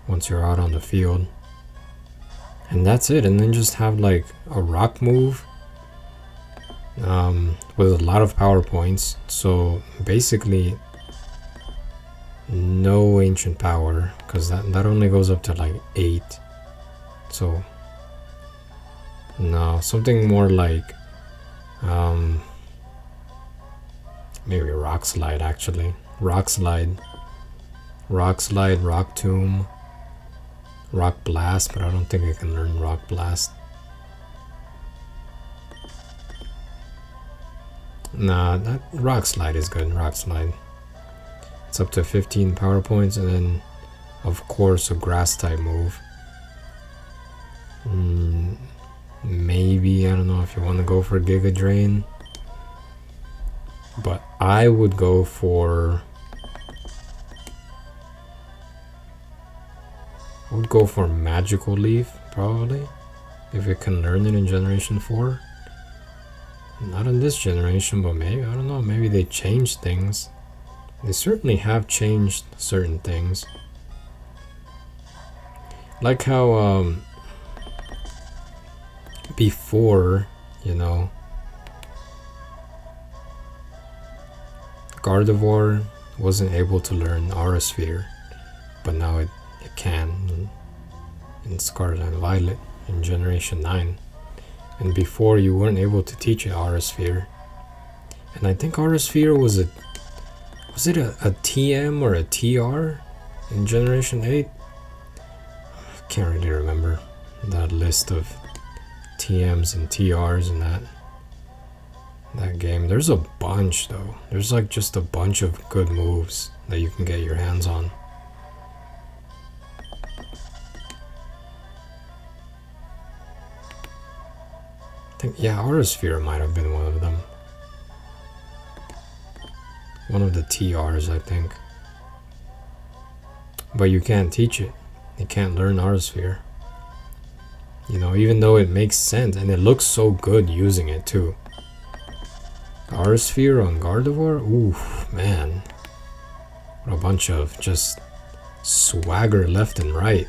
once you're out on the field. And that's it. And then just have like a rock move with a lot of power points. So basically no ancient power, because that only goes up to like 8. So no, something more like maybe Rock Slide, actually. Rock Slide, Rock Tomb, Rock Blast, but I don't think I can learn Rock Blast. Nah, that Rock Slide is good. Rock Slide. It's up to 15 power points, and then of course a grass type move. Maybe, I don't know if you want to go for Giga Drain, but I would go for Magical Leaf, probably, if it can learn it in Generation 4. Not in this generation, but maybe, I don't know, maybe they changed things. They certainly have changed certain things. Like how before, Gardevoir wasn't able to learn Aura Sphere, but now it can in Scarlet and Violet in Generation 9. And before, you weren't able to teach it Aura Sphere. And I think Aura Sphere was it a TM or a TR in Generation 8? I can't really remember that list of TMs and TRs in that game. There's a bunch though. There's like just a bunch of good moves that you can get your hands on. I think, yeah, Aura Sphere might have been one of them. One of the TRs, I think. But you can't teach it. You can't learn Aura Sphere. Even though it makes sense and it looks so good using it too. Aursphere on Gardevoir? Ooh, man. What a bunch of just swagger left and right.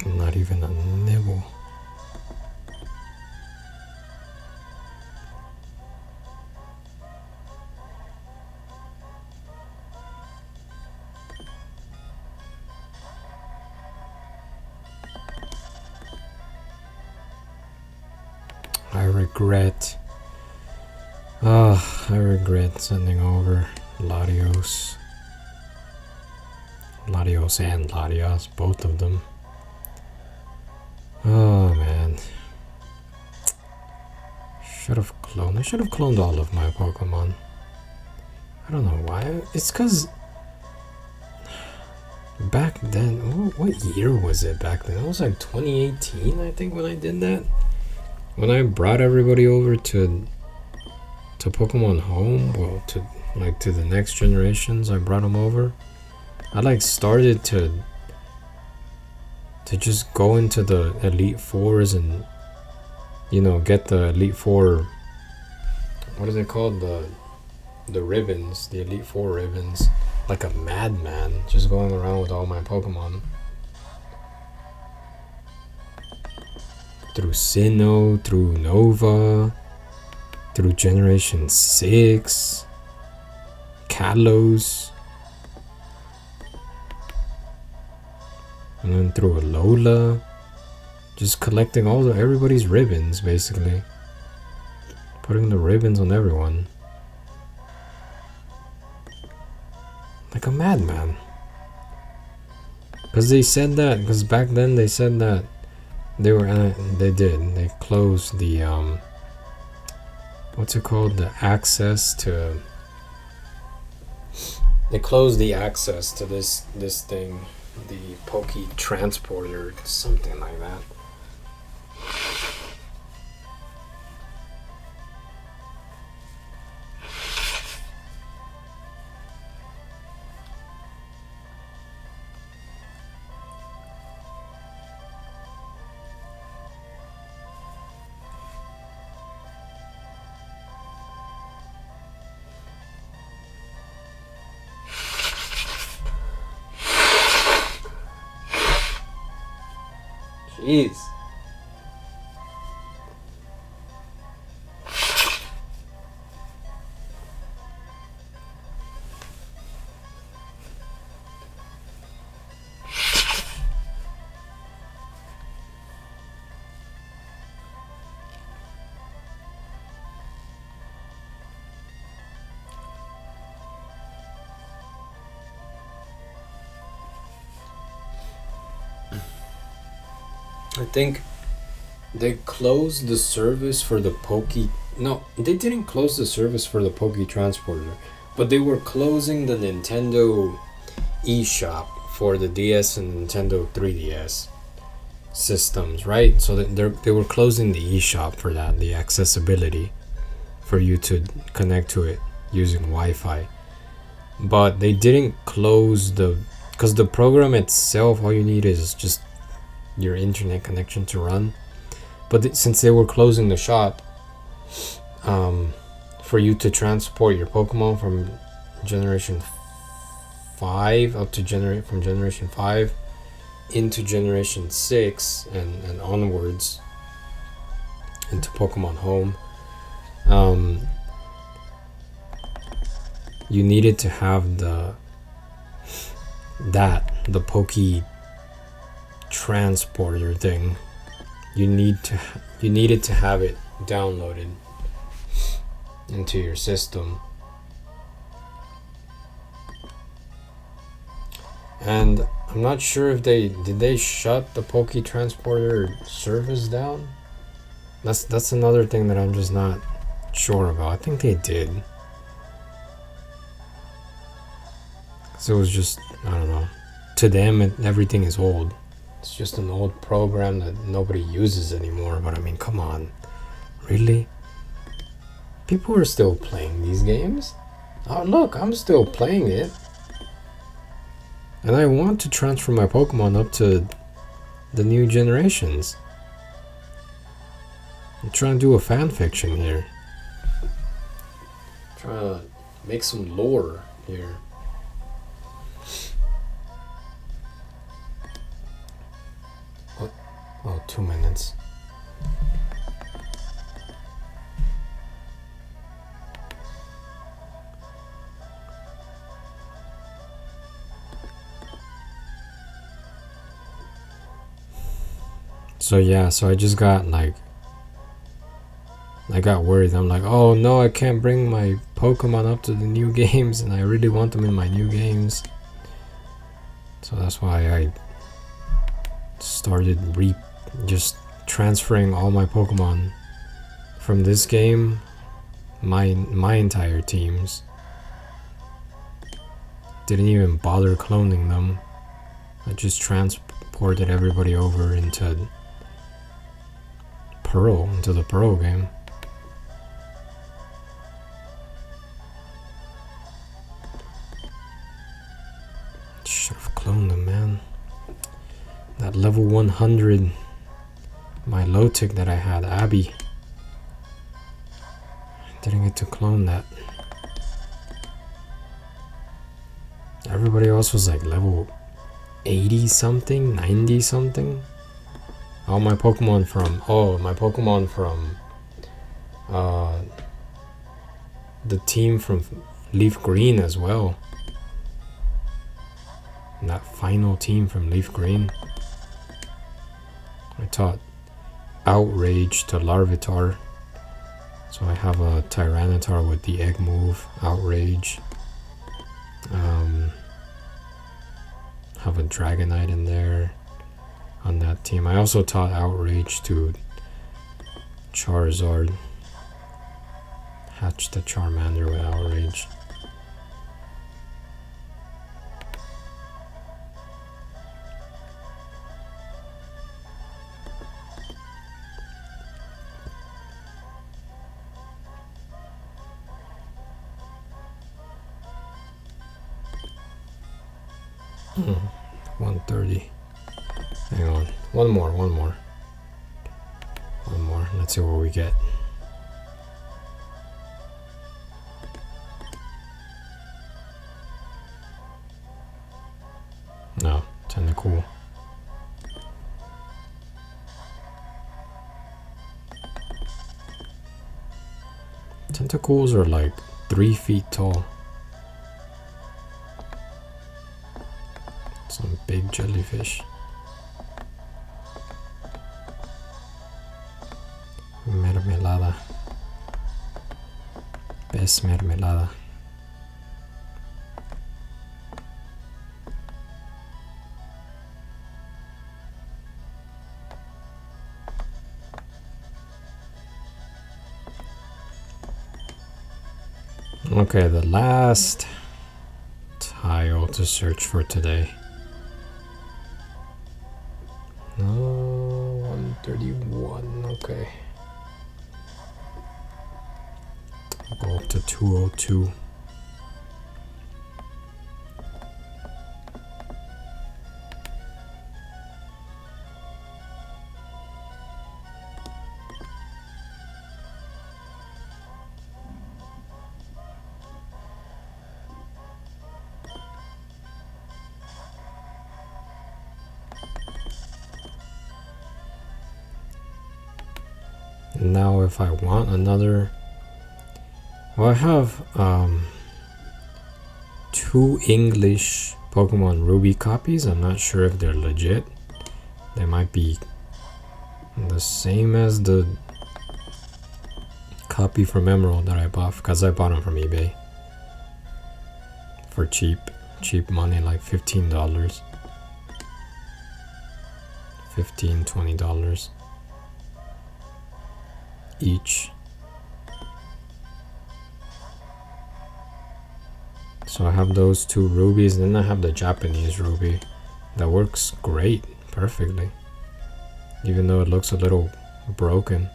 Not even a nibble. I regret sending over Latios. Latios and Latias, both of them. Oh man. Should have cloned. I should have cloned all of my Pokemon. I don't know why. It's because back then, what year was it back then? It was like 2018, I think, when I did that. When I brought everybody over to Pokemon Home, well, to the next generations, I brought them over. I like started to just go into the Elite Fours and, you know, get the Elite Four. What is it called? The ribbons, the Elite Four ribbons, like a madman, just going around with all my Pokemon. Through Sinnoh, through Nova, through Generation 6, Kalos, and then through Alola, just collecting everybody's ribbons, basically. Putting the ribbons on everyone. Like a madman. Because back then they said that they closed the, what's it called? The access to, they closed the access to this thing, the Poke Transporter, something like that. Jeez. I think they closed the service for the Poke No, they didn't close the service for the Poke Transporter, but they were closing the Nintendo eShop for the DS and Nintendo 3DS systems, right? So they were closing the eShop for that, the accessibility for you to connect to it using Wi-Fi. But they didn't close because the program itself, all you need is just your internet connection to run. But since they were closing the shop, for you to transport your Pokemon from Generation 5 up to from Generation 5 into Generation 6 and onwards into Pokemon Home, you needed to have the Poke Transporter thing. You needed to have it downloaded into your system. And I'm not sure if did they shut the Poke Transporter service down? That's another thing that I'm just not sure about. I think they did. So it was just, I don't know. To them, everything is old. It's just an old program that nobody uses anymore. But I mean, come on. Really? People are still playing these games. Oh, look, I'm still playing it. And I want to transfer my Pokemon up to the new generations. I'm trying to do a fan fiction here. I'm trying to make some lore here. What? Oh, 2 minutes. So yeah, so I just got I got worried. I'm like, oh no, I can't bring my Pokemon up to the new games, and I really want them in my new games. So that's why I started just transferring all my Pokemon from this game, my entire teams. Didn't even bother cloning them. I just transported everybody over into the Pearl game. Should have cloned them, man. That level 100, my low tick that I had, Abby. Didn't get to clone that. Everybody else was like level 80 something, 90 something. All my Pokemon from the team from Leaf Green as well. And that final team from Leaf Green. I taught Outrage to Larvitar. So I have a Tyranitar with the egg move, Outrage. Have a Dragonite in there on that team. I also taught Outrage to Charizard. Hatched the Charmander with Outrage. — 130. Hang on. One more. Let's see what we get. No, Tentacool. Tentacools are like 3 feet tall. Some big jellyfish. Mermelada. Best mermelada. Okay, the last tile to search for today. No, 131. Okay. Go up to 202. Now if I want another, well, I have 2 English Pokemon Ruby copies. I'm not sure if they're legit. They might be the same as the copy from Emerald that I bought, because I bought them from eBay for cheap money, like $15, $20 each. So I have those 2 rubies, then I have the Japanese ruby that works great, perfectly, even though it looks a little broken.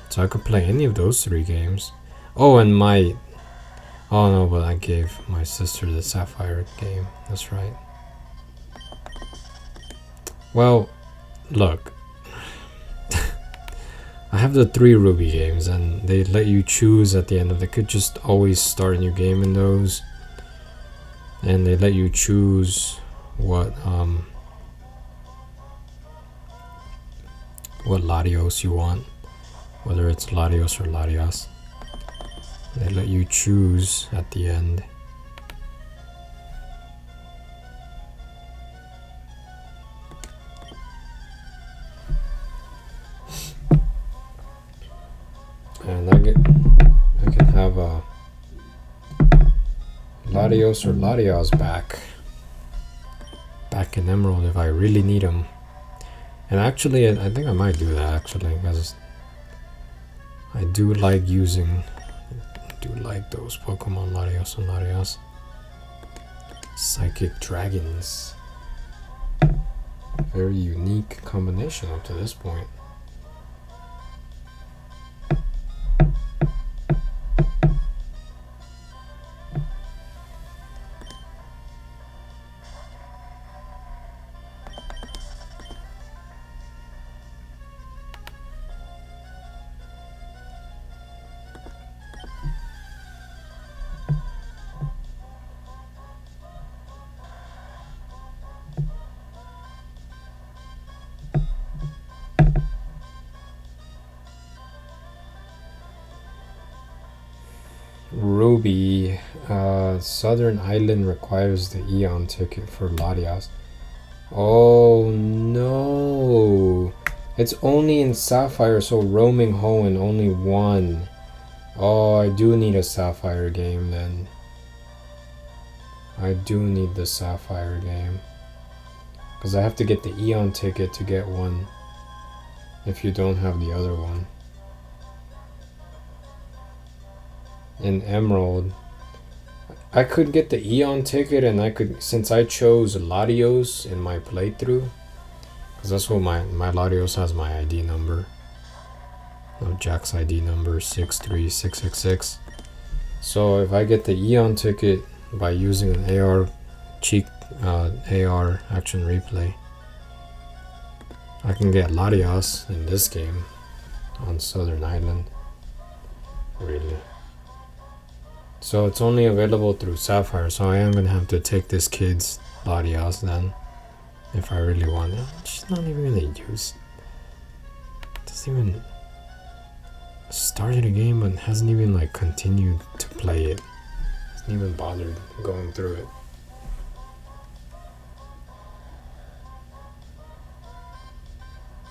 So I could play any of those 3 games. Oh, and oh no, but I gave my sister the Sapphire game, that's right. Well, look, I have the 3 Ruby games, and they let you choose at the end of. They could just always start a new game in those, and they let you choose what Latios you want, whether it's Latios or Latias. They let you choose at the end. And I can have Latios or Latias back in Emerald if I really need them. And actually, I think I might do that actually, because I do like those Pokemon Latios and Latias. Psychic Dragons. Very unique combination up to this point. Ruby, Southern Island requires the Eon ticket for Latias. Oh no! It's only in Sapphire, so roaming hoenn only 1. Oh, I do need a Sapphire game then. I do need the Sapphire game, because I have to get the Eon ticket to get one if you don't have the other one. In Emerald, I could get the Eon ticket, and I could, since I chose Latios in my playthrough, because that's what my Latios has my ID number. No, Jack's ID number 63666. So if I get the Eon ticket by using an AR action replay, I can get Latias in this game on Southern Island. Really. So it's only available through Sapphire, so I am gonna have to take this kid's Latias then, if I really want it. She's not even gonna use. Doesn't even started a game and hasn't even like continued to play it. Hasn't even bothered going through it.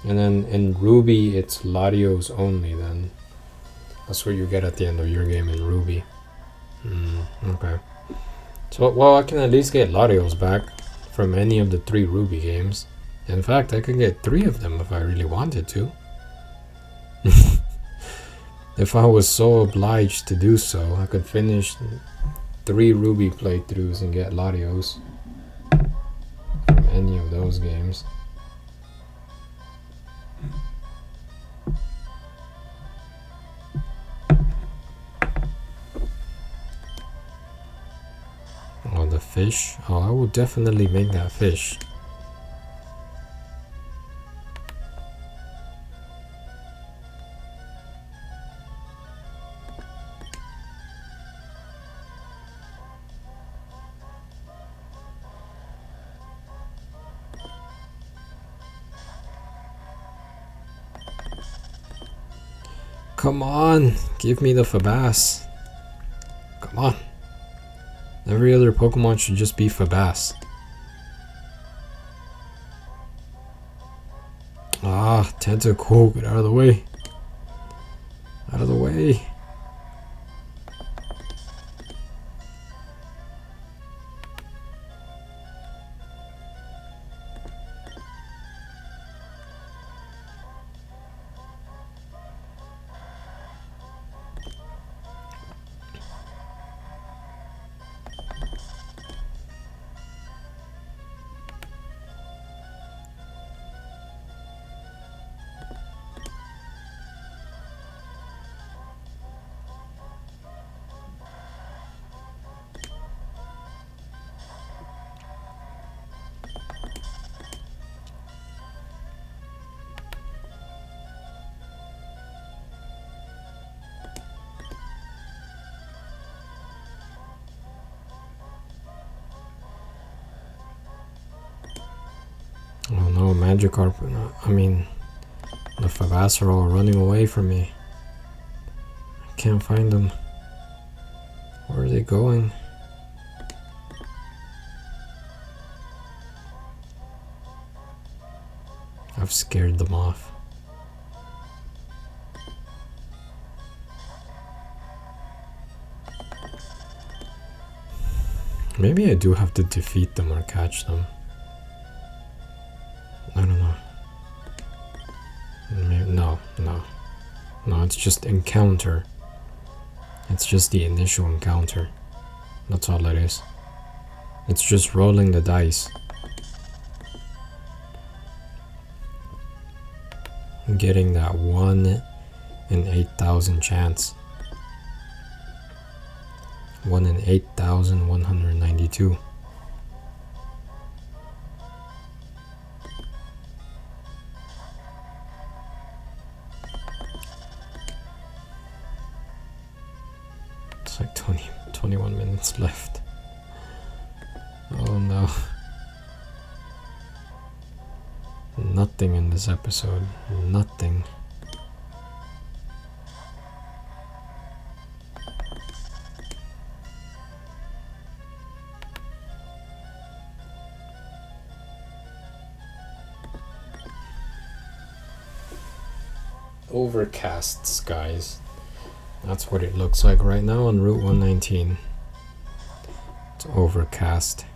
And then in Ruby, it's Latios only then. That's what you get at the end of your game in Ruby. Okay. So, well, I can at least get Latios back from any of the 3 Ruby games. In fact, I could get 3 of them if I really wanted to. If I was so obliged to do so, I could finish 3 Ruby playthroughs and get Latios from any of those games. Oh, the fish. Oh, I will definitely make that fish. Come on, give me the Fabas. Come on. Every other Pokemon should just be Fabas. Ah, Tentacool, get out of the way. Out of the way. Oh no, Magikarp. I mean, the Fabas are all running away from me. I can't find them. Where are they going? I've scared them off. Maybe I do have to defeat them or catch them. I don't know. Maybe, no, it's just encounter. It's just the initial encounter. That's all it is. It's just rolling the dice. Getting that 1 in 8,000 chance. 1 in 8,192. It's like 21 minutes left. Oh no. Nothing in this episode. Nothing. Overcast skies. That's what it looks like right now on Route 119. It's overcast.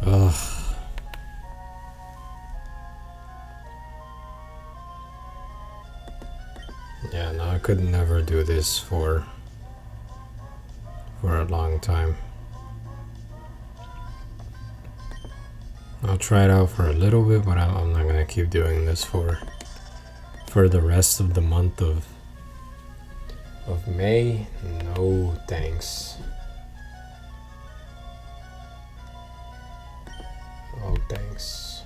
Ugh. Yeah, no, I could never do this for a long time. I'll try it out for a little bit, but I'm not gonna keep doing this for the rest of the month of May. No thanks. Oh, thanks.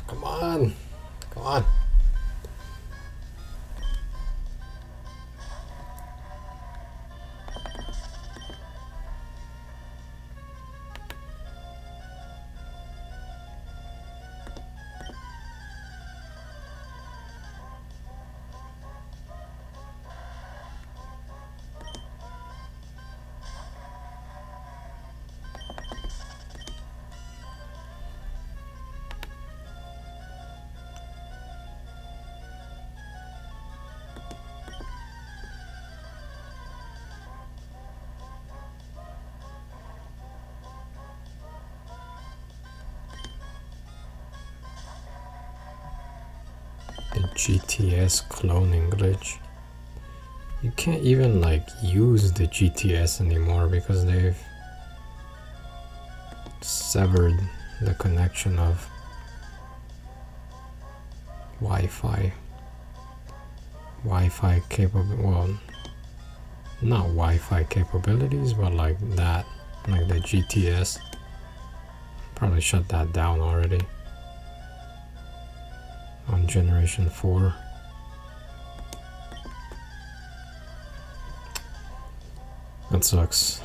Come on. Come on. GTS cloning glitch. You can't even like use the GTS anymore because they've severed the connection of Wi-Fi capable, well, not Wi-Fi capabilities, but like that, like the GTS. Probably shut that down already on generation 4. That sucks.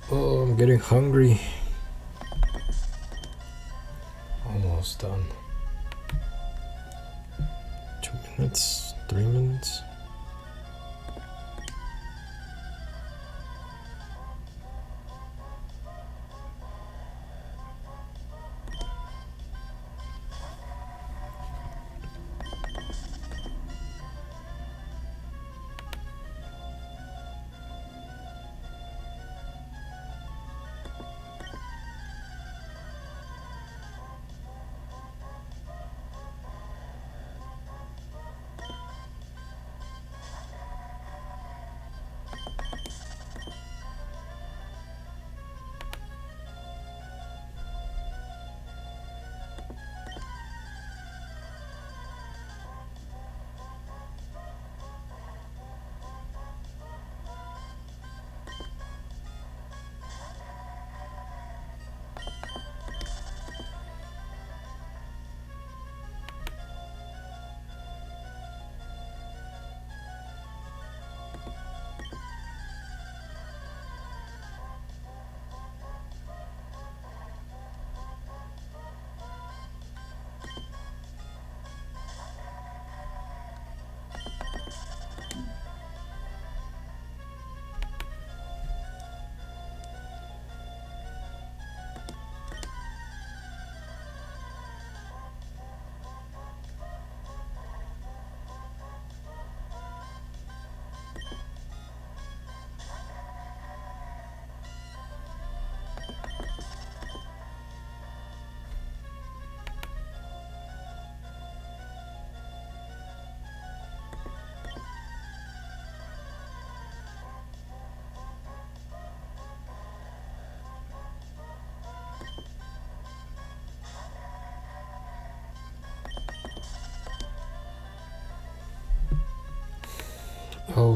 Oh, I'm getting hungry. Almost done. 2 minutes, 3 minutes.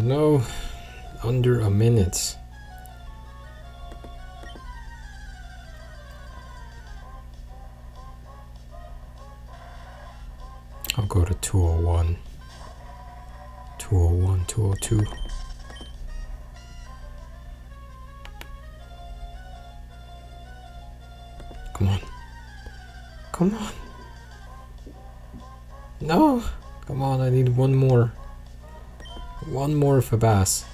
Oh no, under a minute. I'll go to 201. 201, 202. Come on. Come on. No. Come on, I need one more. One more for bass.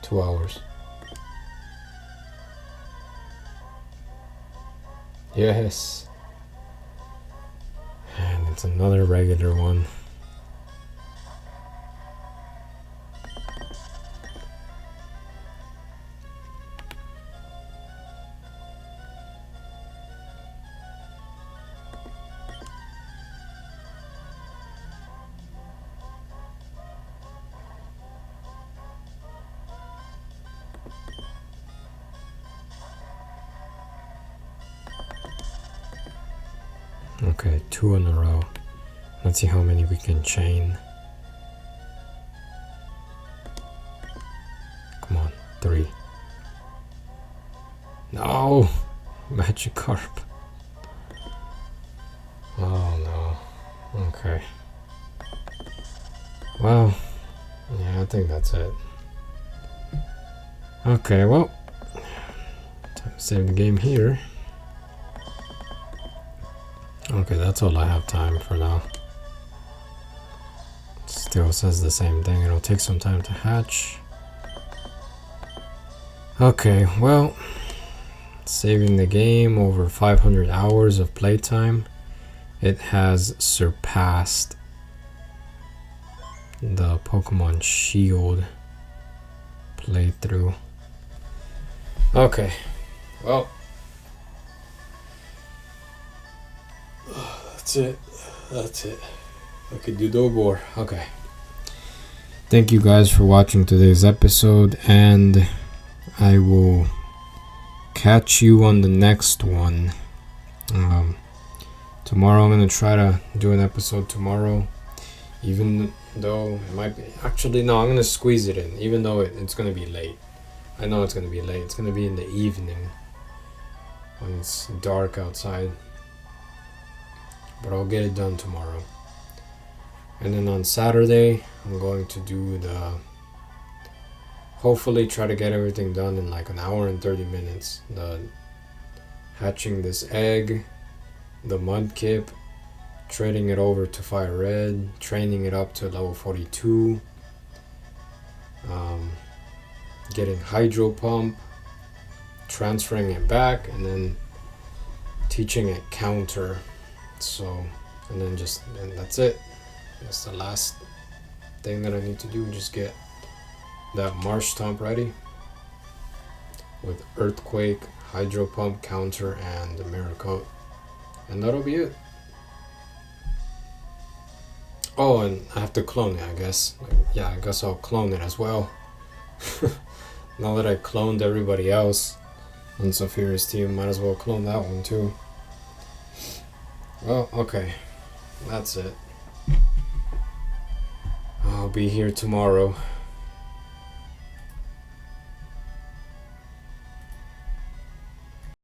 Two hours. Yes. And it's another regular one. Okay, 2 in a row. Let's see how many we can chain. Come on, 3. No! Magic carp. Oh no. Okay. Well, yeah, I think that's it. Okay, well, time to save the game here. Okay, that's all I have time for now. Still says the same thing. It'll take some time to hatch. Okay, well, saving the game over 500 hours of playtime. It has surpassed the Pokemon Shield playthrough. Okay, well, that's it. That's it. I could do no more. Okay. Thank you guys for watching today's episode, and I will catch you on the next one. Tomorrow I'm gonna try to do an episode tomorrow, even though it might be, actually no, I'm gonna squeeze it in, even though it's gonna be late. I know it's gonna be late. It's gonna be in the evening when it's dark outside, but I'll get it done tomorrow. And then on Saturday I'm going to do hopefully try to get everything done in like an hour and 30 minutes. The hatching this egg, the mudkip, trading it over to Fire Red, training it up to level 42, getting Hydro Pump, transferring it back, and then teaching it Counter. So, and that's it. That's the last thing that I need to do. Just get that Marsh Stomp ready with Earthquake, Hydro Pump, Counter, and the Mirror Coat. And that'll be it. Oh, and I have to clone it, I guess. Yeah, I guess I'll clone it as well. Now that I cloned everybody else on Saphira's team, might as well clone that one too. Well, okay. That's it. I'll be here tomorrow.